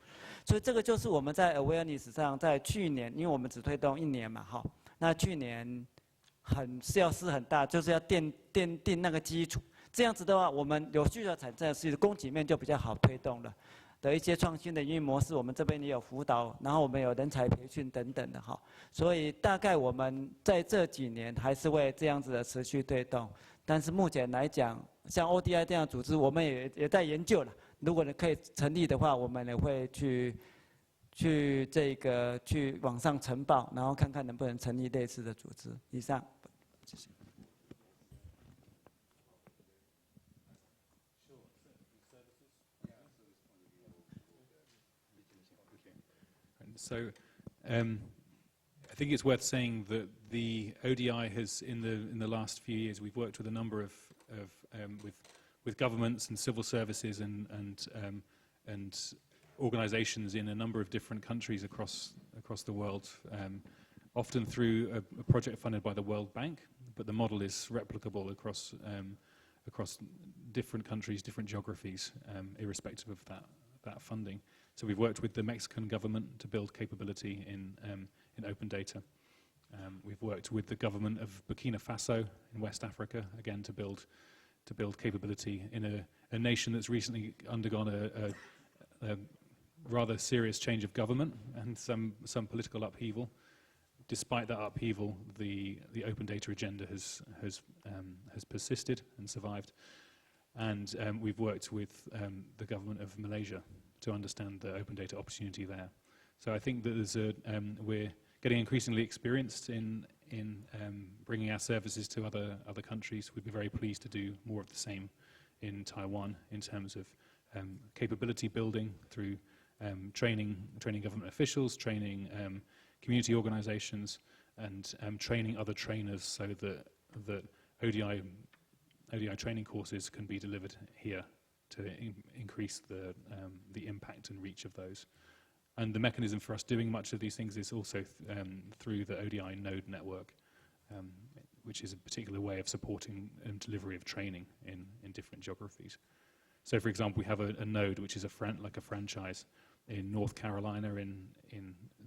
所以这个就是我们在 awareness 上，在去年，因为我们只推动1年嘛，哈，那去年要施很大，就是要奠定那个基础。这样子的话，我们有需求产生，是供给面就比较好推动了。的一些创新的营运模式，我们这边也有辅导，然后我们有人才培训等等的哈，所以大概我们在这几年还是会这样子的持续推动，但是目前来讲，像 ODI 这样的组织，我们也在研究了，如果可以成立的话，我们也会去往上呈报，然后看看能不能成立类似的组织。以上，谢谢。So, I think it's worth saying that the ODI has, in the last few years, we've worked with a number of with governments and civil services and organisations in a number of different countries across the world, often through a project funded by the World Bank, but the model is replicable across different countries, different geographies, irrespective of that funding. So we've worked with the Mexican government to build capability in open data. We've worked with the government of Burkina Faso in West Africa, again to build capability in a nation that's recently undergone a rather serious change of government and some political upheaval. Despite that upheaval, the open data agenda has persisted and survived. And we've worked with the government of Malaysia to understand the open data opportunity there. So I think that we're getting increasingly experienced in bringing our services to other countries. We'd be very pleased to do more of the same in Taiwan in terms of capability building through training government officials, training community organizations, and training other trainers so that ODI training courses can be delivered here to increase the impact and reach of those. And the mechanism for us doing much of these things is also through the ODI node network, which is a particular way of supporting delivery of training in different geographies. So, for example, we have a node which is like a franchise in North Carolina in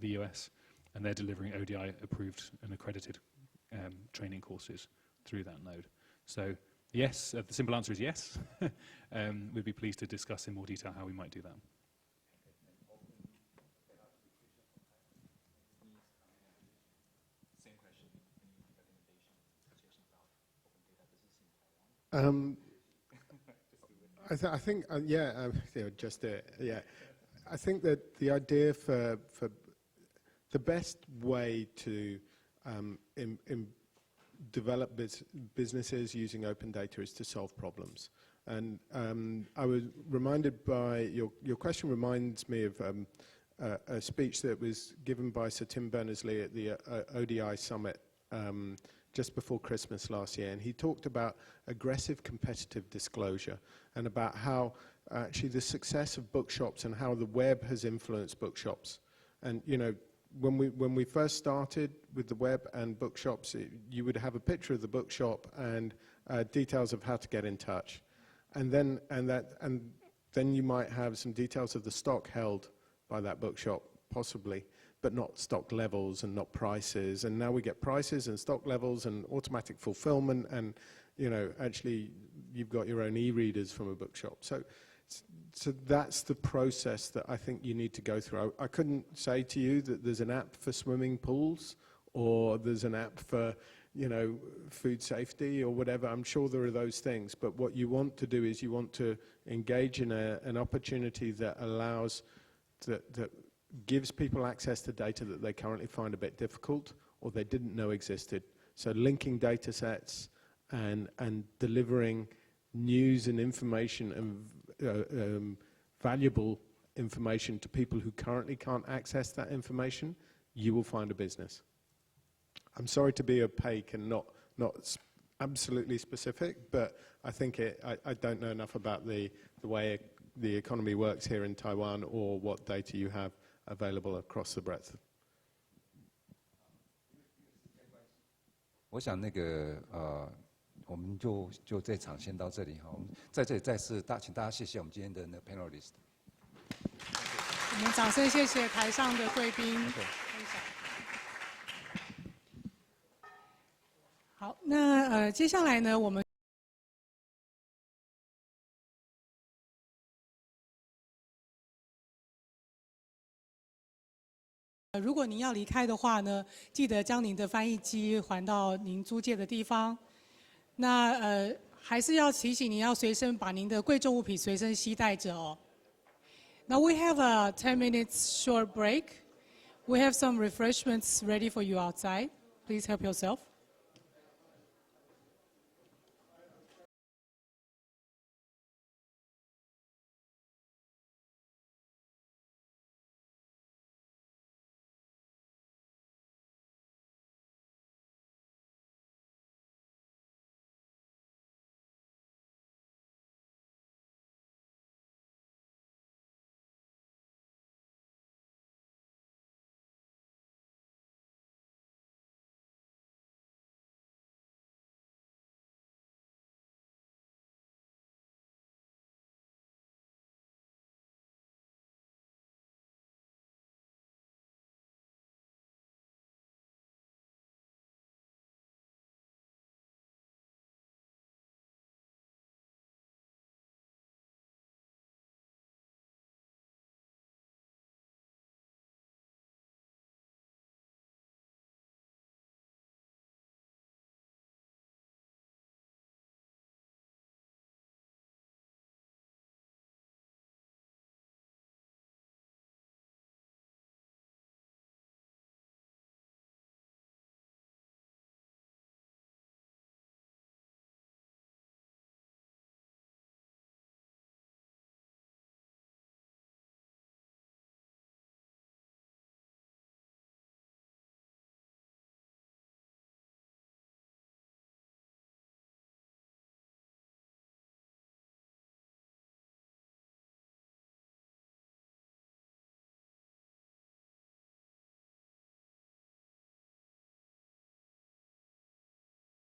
the US, and they're delivering ODI approved and accredited training courses through that node. So yes, the simple answer is yes. We'd be pleased to discuss in more detail how we might do that. Same question. Any recommendation, I think just yeah. I think that the idea for the best way to develop businesses using open data is to solve problems. And I was reminded by your question reminds me of a speech that was given by Sir Tim Berners-Lee at the ODI Summit just before Christmas last year, and he talked about aggressive competitive disclosure and about how actually the success of bookshops and how the web has influenced bookshops. And you know, when we first started with the web and bookshops, you would have a picture of the bookshop and details of how to get in touch, and then you might have some details of the stock held by that bookshop, possibly, but not stock levels and not prices. And now we get prices and stock levels and automatic fulfillment, and you know, actually you've got your own e-readers from a bookshop. So So that's the process that I think you need to go through. I couldn't say to you that there's an app for swimming pools or there's an app for, you know, food safety or whatever. I'm sure there are those things, but what you want to do is you want to engage in an opportunity that allows, that gives people access to data that they currently find a bit difficult or they didn't know existed. So linking data sets and delivering news and information and valuable information to people who currently can't access that information, you will find a business. I'm sorry to be opaque and not absolutely specific, but I think I don't know enough about the way the economy works here in Taiwan or what data you have available across the breadth. 我想那个我们就这场先到这里哈。我们在这里再次请大家谢谢我们今天的那个 panelist。我们掌声谢谢台上的贵宾。好，那接下来呢，我们如果您要离开的话呢，记得将您的翻译机还到您租借的地方。那还是要提醒您要随身把您的贵重物品随身携带着哦。Now we have a 10 minutes short break. We have some refreshments ready for you outside. Please help yourself.